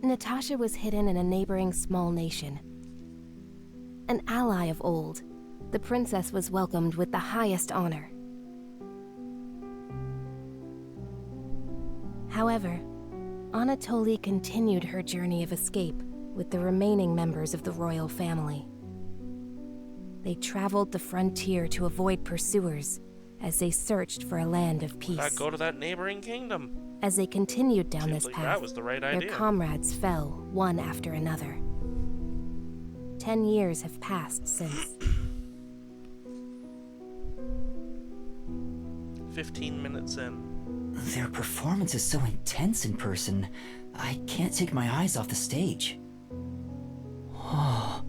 Natasha was hidden in a neighboring small nation. An ally of old, the princess was welcomed with the highest honor. However, Anatoly continued her journey of escape with the remaining members of the royal family. They traveled the frontier to avoid pursuers as they searched for a land of peace. Why not go to that neighboring kingdom? As they continued down Seems this like path, that was the right idea. their comrades fell one after another. 10 years have passed since. 15 minutes in. Their performance is so intense in person, I can't take my eyes off the stage. Oh.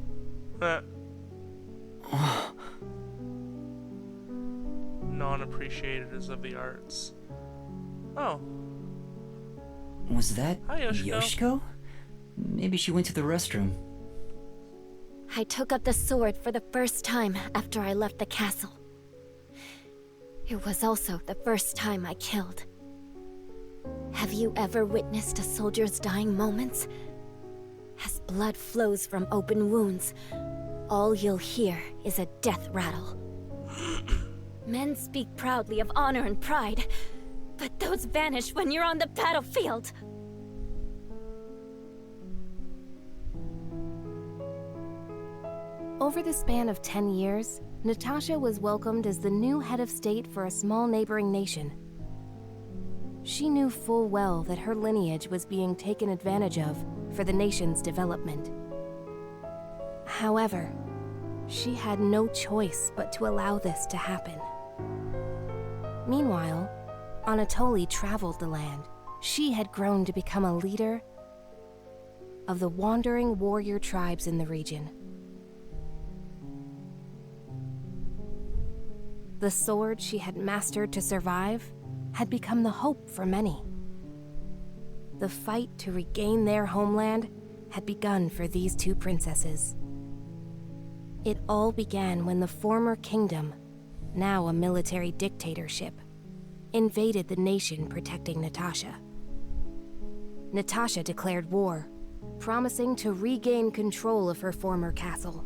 Non-appreciators of the arts. Oh. Was that Hi, Yoshiko. Yoshiko? Maybe she went to the restroom. I took up the sword for the first time after I left the castle. It was also the first time I killed. Have you ever witnessed a soldier's dying moments? As blood flows from open wounds, all you'll hear is a death rattle. Men speak proudly of honor and pride, but those vanish when you're on the battlefield. Over the span of 10 years, Natasha was welcomed as the new head of state for a small neighboring nation. She knew full well that her lineage was being taken advantage of for the nation's development. However, she had no choice but to allow this to happen. Meanwhile, Anatoly traveled the land. She had grown to become a leader of the wandering warrior tribes in the region. The sword she had mastered to survive had become the hope for many. The fight to regain their homeland had begun for these two princesses. It all began when the former kingdom, now a military dictatorship, invaded the nation protecting Natasha. Natasha declared war, promising to regain control of her former castle.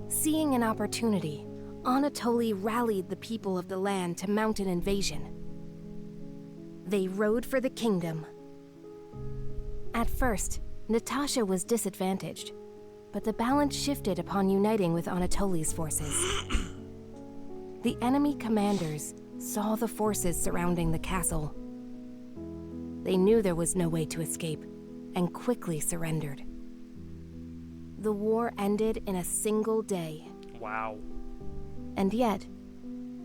Seeing an opportunity, Anatoly rallied the people of the land to mount an invasion. They rode for the kingdom. At first, Natasha was disadvantaged, but the balance shifted upon uniting with Anatoly's forces. The enemy commanders saw the forces surrounding the castle. They knew there was no way to escape, and quickly surrendered. The war ended in a single day. Wow. And yet,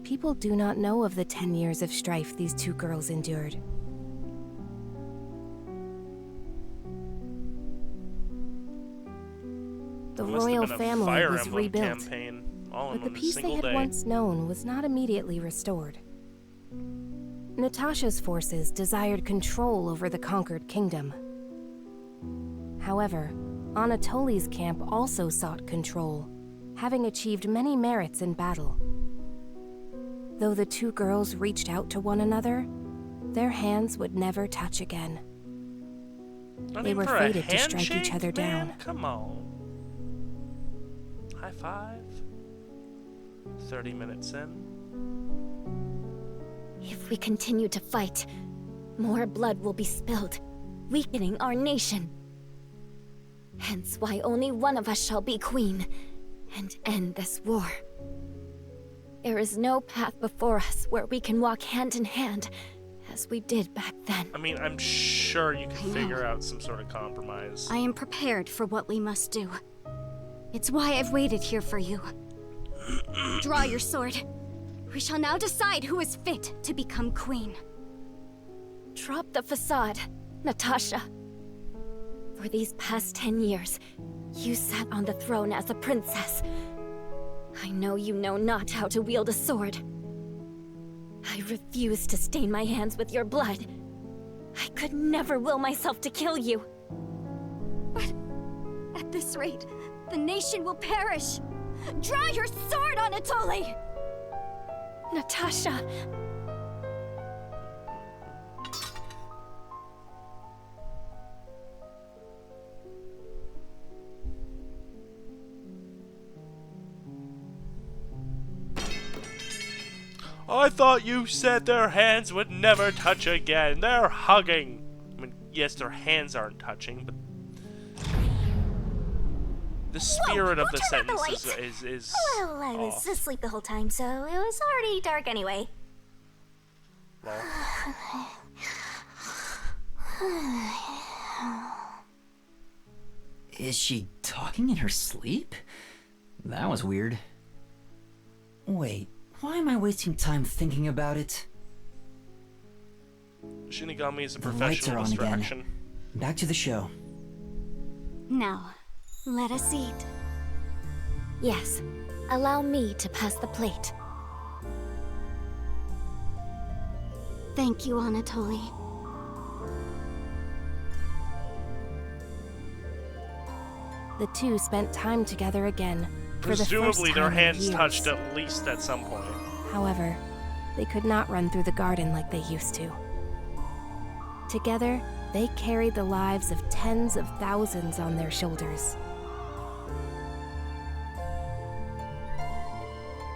people do not know of the 10 years of strife these two girls endured. The royal family was rebuilt, but the peace they had once known was not immediately restored. Natasha's forces desired control over the conquered kingdom. However, Anatoly's camp also sought control, having achieved many merits in battle. Though the two girls reached out to one another, their hands would never touch again. They were fated to strike each other down. Come on. High five. 30 minutes in. If we continue to fight, more blood will be spilled, weakening our nation. Hence why only one of us shall be queen and end this war. There is no path before us where we can walk hand in hand as we did back then. I mean, I'm sure you can figure out some sort of compromise. I am prepared for what we must do. It's why I've waited here for you. Draw your sword. We shall now decide who is fit to become queen. Drop the facade, Natasha. For these past 10 years, you sat on the throne as a princess. I know you know not how to wield a sword. I refuse to stain my hands with your blood. I could never will myself to kill you. But at this rate, the nation will perish. Draw your sword, Anatoly! Natasha! I thought you said their hands would never touch again. They're hugging. I mean, yes, their hands aren't touching, but the spirit of the sentence is Well, I was off. asleep the whole time, so it was already dark anyway. Well, Is she talking in her sleep? That was weird. Wait, why am I wasting time thinking about it? Shinigami is a The lights are professional on again. distraction. Back to the show. Now, let us eat. Yes, allow me to pass the plate. Thank you, Anatoly. The two spent time together again for the first Presumably their time in hands years. touched at least at some point. However, they could not run through the garden like they used to. Together, they carried the lives of tens of thousands on their shoulders.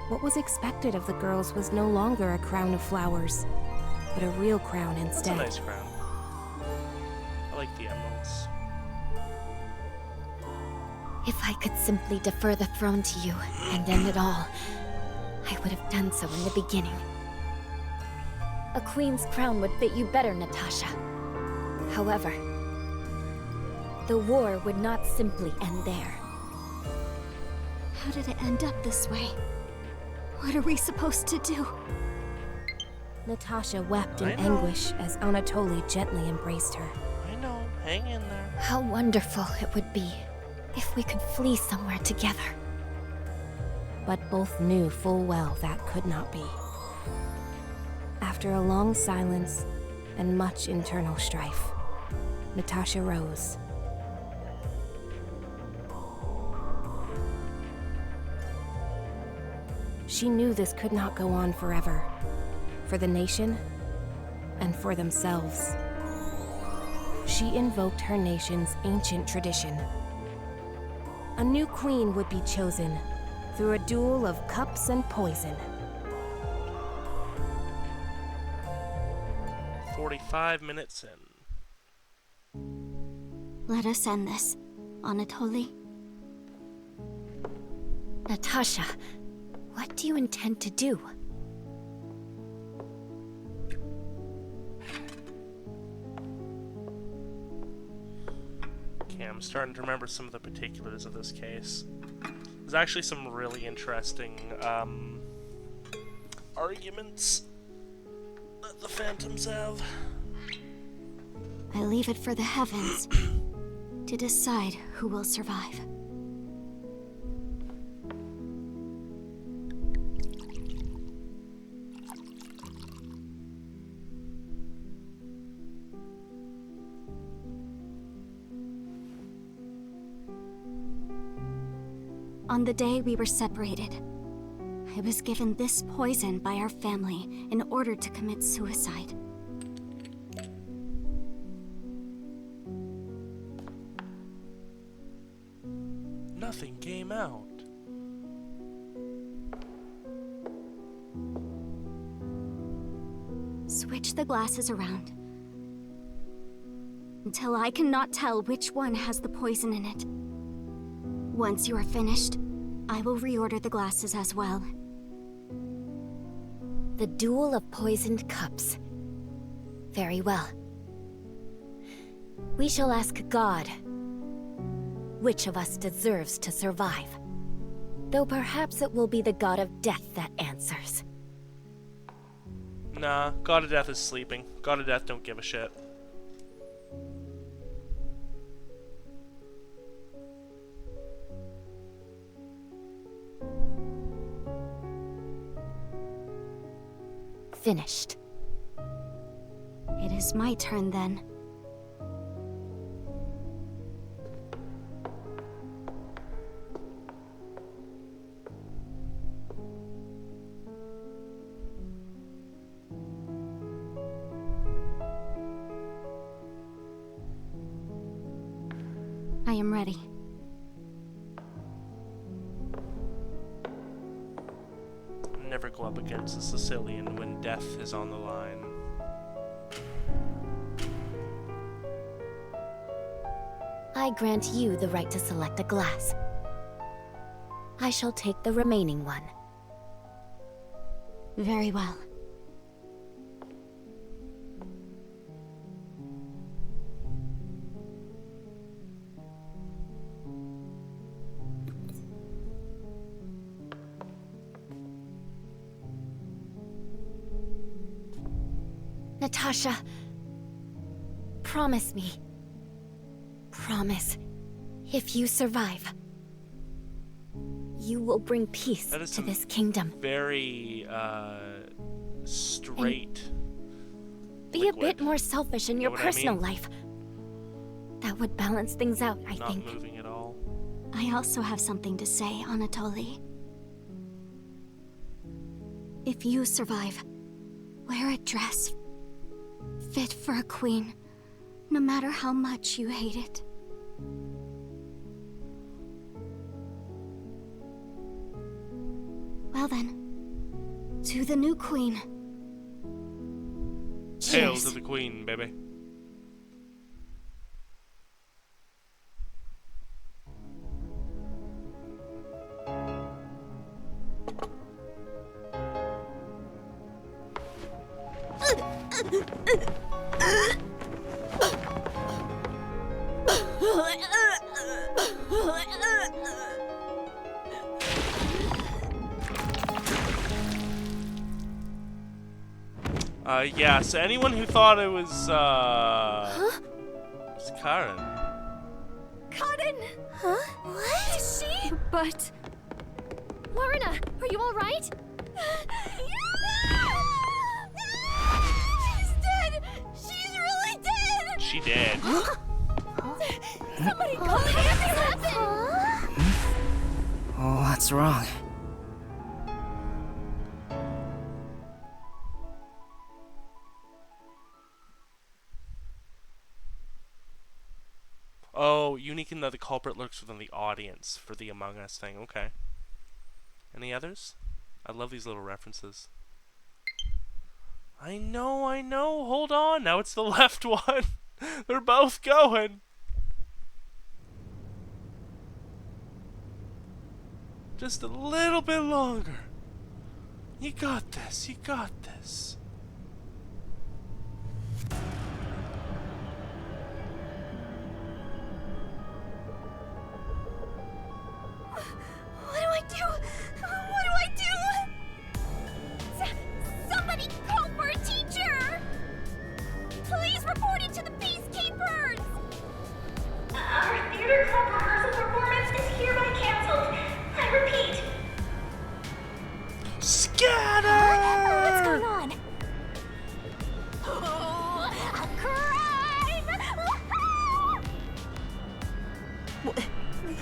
What was expected of the girls was no longer a crown of flowers, but a real crown That's a instead. nice crown. I like the emeralds. If I could simply defer the throne to you and end it all, I would have done so in the beginning. A queen's crown would fit you better, Natasha. However, the war would not simply end there. How did it end up this way? What are we supposed to do? Natasha wept in anguish as Anatoly gently embraced her. I know, hang in there. How wonderful it would be if we could flee somewhere together. But both knew full well that could not be. After a long silence and much internal strife, Natasha rose. She knew this could not go on forever, for the nation and for themselves. She invoked her nation's ancient tradition. A new queen would be chosen through a duel of cups and poison. 45 minutes in. Let us end this, Anatoly. Natasha, what do you intend to do? Okay, I'm starting to remember some of the particulars of this case. There's actually some really interesting arguments that the Phantoms have. I leave it for the heavens to decide who will survive. On the day we were separated, I was given this poison by our family in order to commit suicide. Nothing came out. Switch the glasses around until I cannot tell which one has the poison in it. Once you are finished, I will reorder the glasses as well. The duel of poisoned cups. Very well. We shall ask God which of us deserves to survive. Though perhaps it will be the god of death that answers. Nah, God of Death is sleeping. God of Death don't give a shit. Finished. It is my turn then. I am ready. Never go up against a Sicilian when death is on the line. I grant you the right to select a glass. I shall take the remaining one. Very well. Natasha, promise me. Promise, if you survive, you will bring peace to this kingdom. Very, straight. Be a bit more selfish in your personal life. That would balance things out, I think. Not moving at all. I also have something to say, Anatoly. If you survive, wear a dress fit for a queen, no matter how much you hate it. Well then, to the new queen. Hail to the queen, baby. Yeah, so anyone who thought it was, it's Karen. Cotton! Huh? What? Is she? But... Lorna, are you alright? She's dead! She's really dead! She did. Somebody call me! What happened? What's wrong? Oh, unique in that the culprit lurks within the audience for the Among Us thing. Okay. Any others? I love these little references. I know. Hold on. Now it's the left one. They're both going. Just a little bit longer. You got this. You got this. What do I do? What do I do? Somebody call for a teacher! Please report it to the peacekeepers! Our theater club rehearsal performance is hereby canceled. I repeat. Scatter! What's going on? Oh, a crime!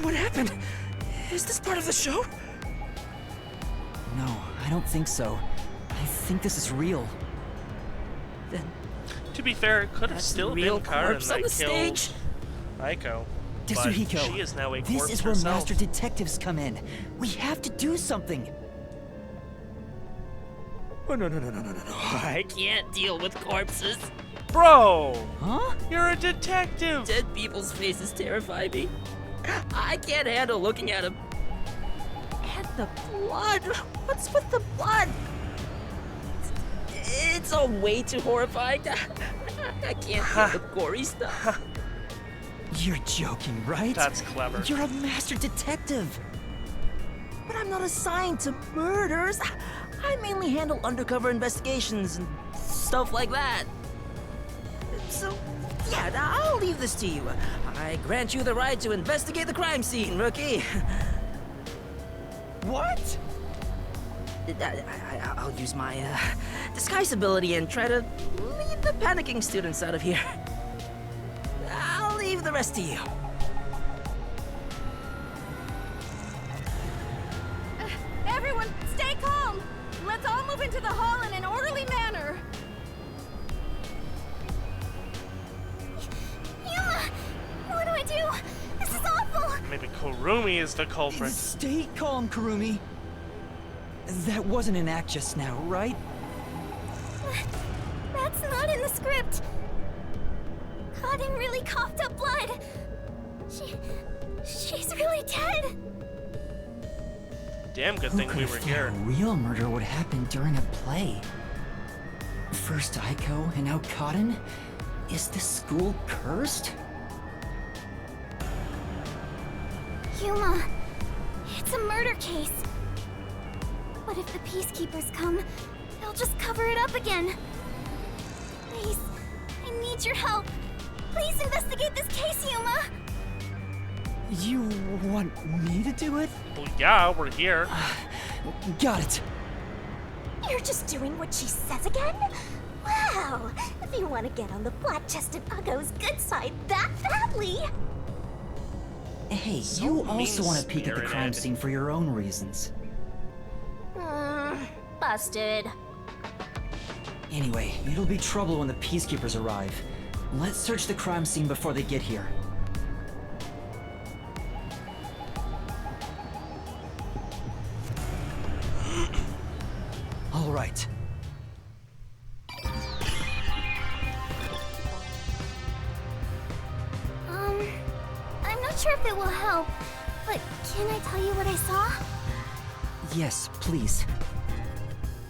What happened? Is this part of the show? No, I don't think so. I think this is real. Then, to be fair, it could have still been Karen that killed stage. Aiko. But Tetsuhiko, she is now a this corpse is where herself. master detectives come in. We have to do something. Oh, no. I can't deal with corpses. Bro! Huh? You're a detective! Dead people's faces terrify me. I can't handle looking at them. And the blood. What's with the blood? It's all way too horrifying. I can't deal with gory stuff. You're joking, right? That's clever. You're a master detective. But I'm not assigned to murders. I mainly handle undercover investigations and stuff like that. So, yeah, I'll leave this to you. I grant you the right to investigate the crime scene, rookie. What? I'll use my disguise ability and try to lead the panicking students out of here. I'll leave the rest to you. Everyone, stay calm! Let's all move into the hall in an orderly manner! Yuma! What do I do? This is awful! Maybe Kurumi is the culprit. Stay calm, Kurumi. That wasn't an act just now, right? That's not in the script. Cotton really coughed up blood. She's really dead. Damn good thing we were here. A real murder would happen during a play. First Aiko and now Cotton? Is this school cursed? Yuma, it's a murder case. But if the peacekeepers come, they'll just cover it up again. Please, I need your help. Please investigate this case, Yuma. You want me to do it? Well, yeah, we're here. Got it. You're just doing what she says again? Wow! If you want to get on the flat-chested Uggo's good side that badly! Hey, So you also want to peek at the mean-spirited. crime scene for your own reasons. Busted. Anyway, it'll be trouble when the peacekeepers arrive. Let's search the crime scene before they get here. All right. I'm not sure if it will help, but can I tell you what I saw? Yes, please.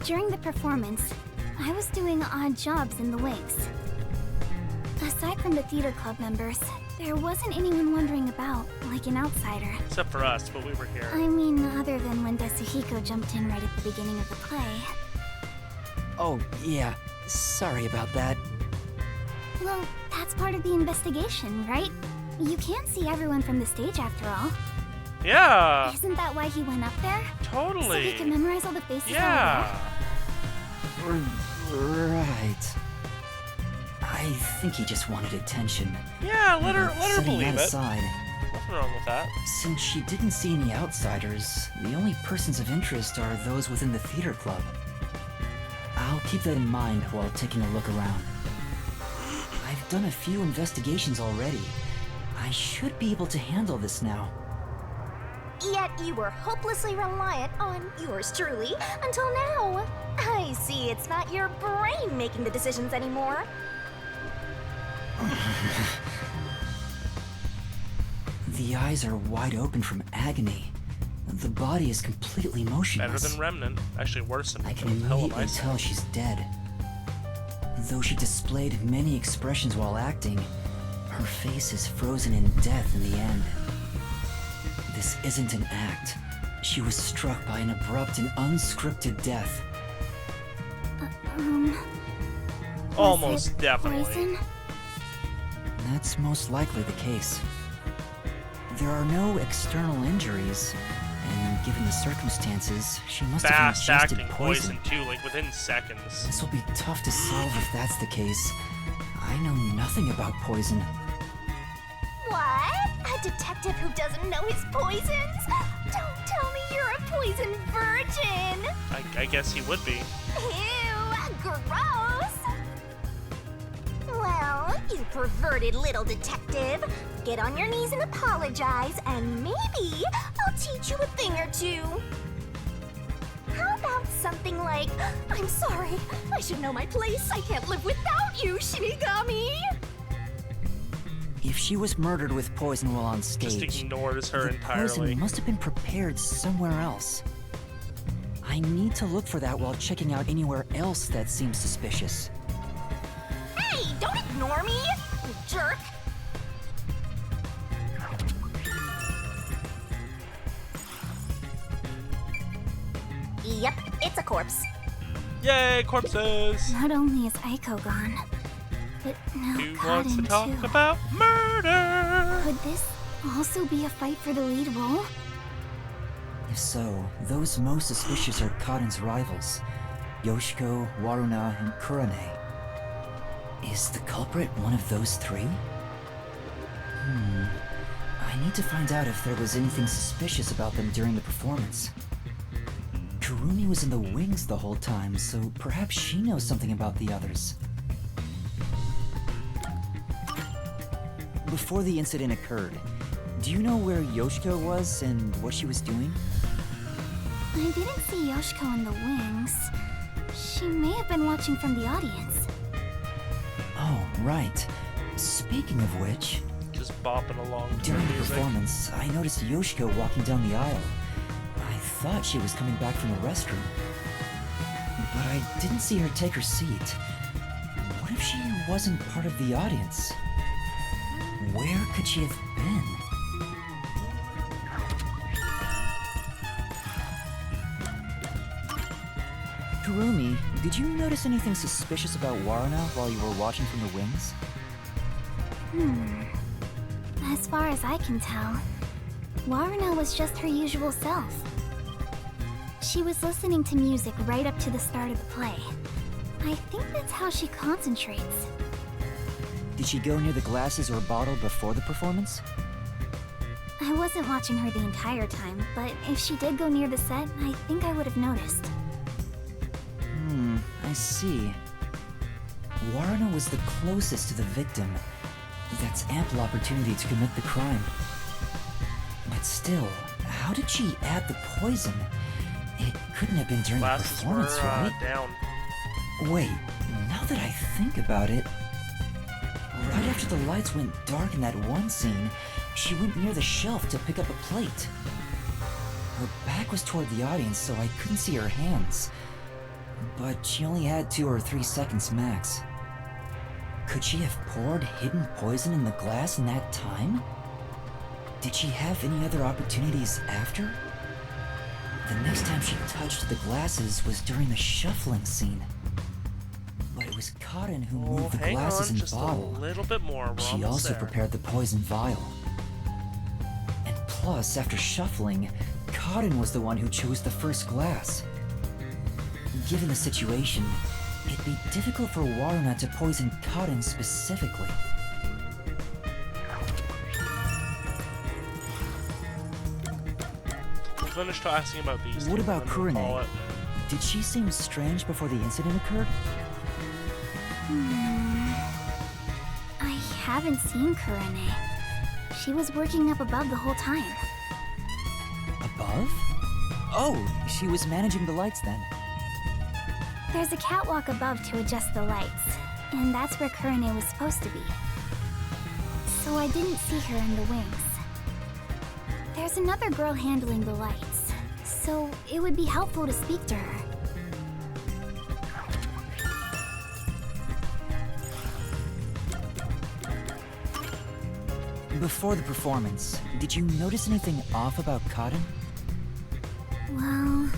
During the performance, I was doing odd jobs in the wings. Aside from the theater club members, there wasn't anyone wandering about, like an outsider. Except for us, but we were here. I mean, other than when Desuhiko jumped in right at the beginning of the play. Oh, yeah. Sorry about that. Well, that's part of the investigation, right? You can't see everyone from the stage after all. Yeah! Isn't that why he went up there? Totally! So he can memorize all the faces Yeah! Right. I think he just wanted attention. Yeah, let her Setting believe that it. aside, Nothing wrong with that. since she didn't see any outsiders, the only persons of interest are those within the theater club. I'll keep that in mind while taking a look around. I've done a few investigations already. I should be able to handle this now. Yet you were hopelessly reliant on yours truly until now. I see it's not your brain making the decisions anymore. The eyes are wide open from agony. The body is completely Better motionless. than Remnant. Actually, worse than I can Hell am immediately tell she's dead. Though she displayed many expressions while acting, her face is frozen in death in the end. This isn't an act. She was struck by an abrupt and unscripted death. Almost was it definitely. Poison? That's most likely the case. There are no external injuries, and given the circumstances, she must have Fast ingested acting poison. too, like within seconds. This will be tough to solve if that's the case. I know nothing about poison. What? A detective who doesn't know his poisons? Don't tell me you're a poison virgin! I guess he would be. Ew, gross! Well, you perverted little detective. Get on your knees and apologize, and maybe I'll teach you a thing or two. How about something like, I'm sorry, I should know my place. I can't live without you, Shinigami. If she was murdered with poison while on Just stage, ignores her the entirely. poison must have been prepared somewhere else. I need to look for that while checking out anywhere else that seems suspicious. Hey, don't ignore me, you jerk. Yep, it's a corpse. Yay, corpses! Not only is Aiko gone, but now Who Kaden wants to talk too. about murder? Could this also be a fight for the lead role? If so, those most suspicious are Kaden's rivals, Yoshiko, Waruna, and Kurane. Is the culprit one of those three? I need to find out if there was anything suspicious about them during the performance. Kurumi was in the wings the whole time, so perhaps she knows something about the others. Before the incident occurred, do you know where Yoshiko was and what she was doing? I didn't see Yoshiko in the wings. She may have been watching from the audience. Oh, right. Speaking of which, Just bopping along to during the music. performance, I noticed Yoshiko walking down the aisle. I thought she was coming back from the restroom, but I didn't see her take her seat. What if she wasn't part of the audience? Where could she have been? Kurumi, did you notice anything suspicious about Waruna while you were watching from the wings? As far as I can tell, Waruna was just her usual self. She was listening to music right up to the start of the play. I think that's how she concentrates. Did she go near the glasses or bottle before the performance? I wasn't watching her the entire time, but if she did go near the set, I think I would have noticed. I see. Waruna was the closest to the victim. That's ample opportunity to commit the crime. But still, how did she add the poison? It couldn't have been during the Glasses were performance, right? down. Wait, now that I think about it, right after the lights went dark in that one scene, she went near the shelf to pick up a plate. Her back was toward the audience, so I couldn't see her hands. but she only had 2 or 3 seconds max. Could she have poured hidden poison in the glass in that time? Did she have any other opportunities after? The next time she touched the glasses was during the shuffling scene. But it was Cotton who moved the glasses and bottle. A little bit more. She also prepared the poison vial. And plus, after shuffling, Cotton was the one who chose the first glass. Given the situation, it'd be difficult for Waruna to poison Cotton specifically. Finished asking about these. What about Kurane? Did she seem strange before the incident occurred? I haven't seen Kurane. She was working up above the whole time. Above? Oh, she was managing the lights then. There's a catwalk above to adjust the lights, and that's where Kurane was supposed to be. So I didn't see her in the wings. There's another girl handling the lights, so it would be helpful to speak to her. Before the performance, did you notice anything off about Cotton? Well,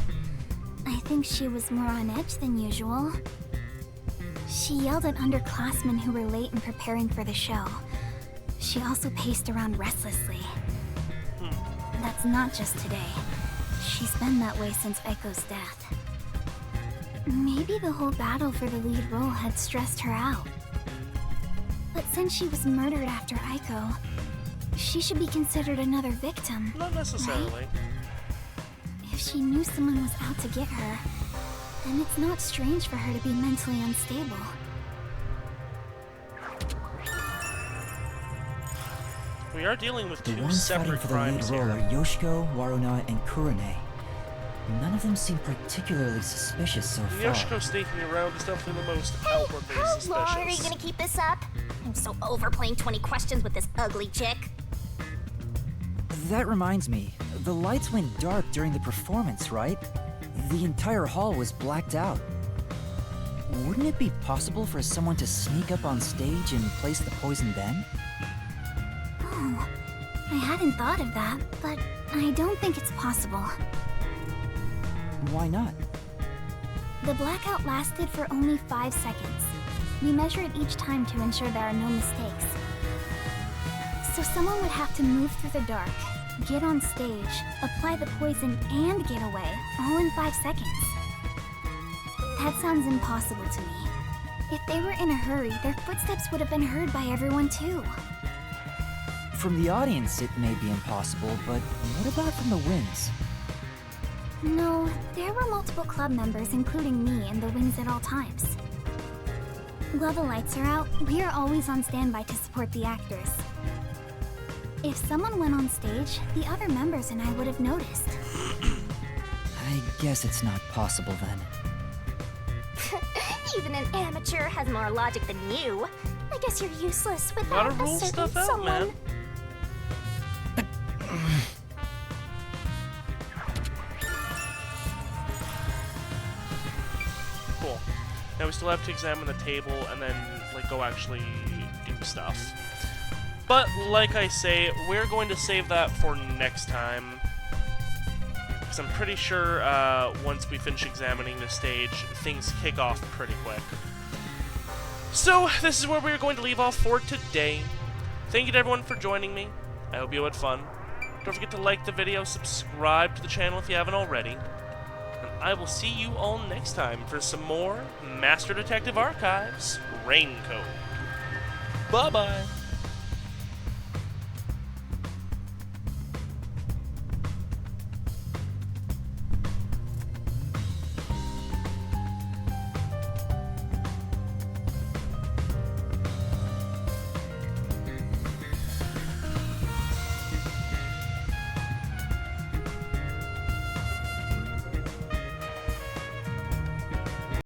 I think she was more on edge than usual. She yelled at underclassmen who were late in preparing for the show. She also paced around restlessly. That's not just today. She's been that way since Eiko's death. Maybe the whole battle for the lead role had stressed her out. But since she was murdered after Eiko, she should be considered another victim. Not necessarily. Right? If she knew someone was out to get her, then it's not strange for her to be mentally unstable. We are dealing with the two ones separate fighting for the lead crimes role here. are Yoshiko, Waruna, and Kurane. None of them seem particularly suspicious so far. Yoshiko sneaking around is definitely the most outwardly How suspicious. long are you gonna keep this up? I'm so over playing 20 questions with this ugly chick. That reminds me, the lights went dark during the performance, right? The entire hall was blacked out. Wouldn't it be possible for someone to sneak up on stage and place the poison then? Oh, I hadn't thought of that, but I don't think it's possible. Why not? The blackout lasted for only 5 seconds. We measure it each time to ensure there are no mistakes. So someone would have to move through the dark, get on stage, apply the poison, and get away, all in 5 seconds. That sounds impossible to me. If they were in a hurry, their footsteps would have been heard by everyone too. From the audience, it may be impossible, but what about from the wings? No, there were multiple club members, including me, in the wings at all times. While the lights are out, we are always on standby to support the actors. If someone went on stage, the other members and I would have noticed. I guess it's not possible then. Even an amateur has more logic than you. I guess you're useless without Gotta a rule certain stuff out, someone. man. Cool. Now we still have to examine the table and then like go actually do stuff. But like I say, we're going to save that for next time. Because I'm pretty sure once we finish examining the stage, things kick off pretty quick. So this is where we're going to leave off for today. Thank you to everyone for joining me. I hope you had fun. Don't forget to like the video, subscribe to the channel if you haven't already. And I will see you all next time for some more Master Detective Archives Raincoat. Bye-bye.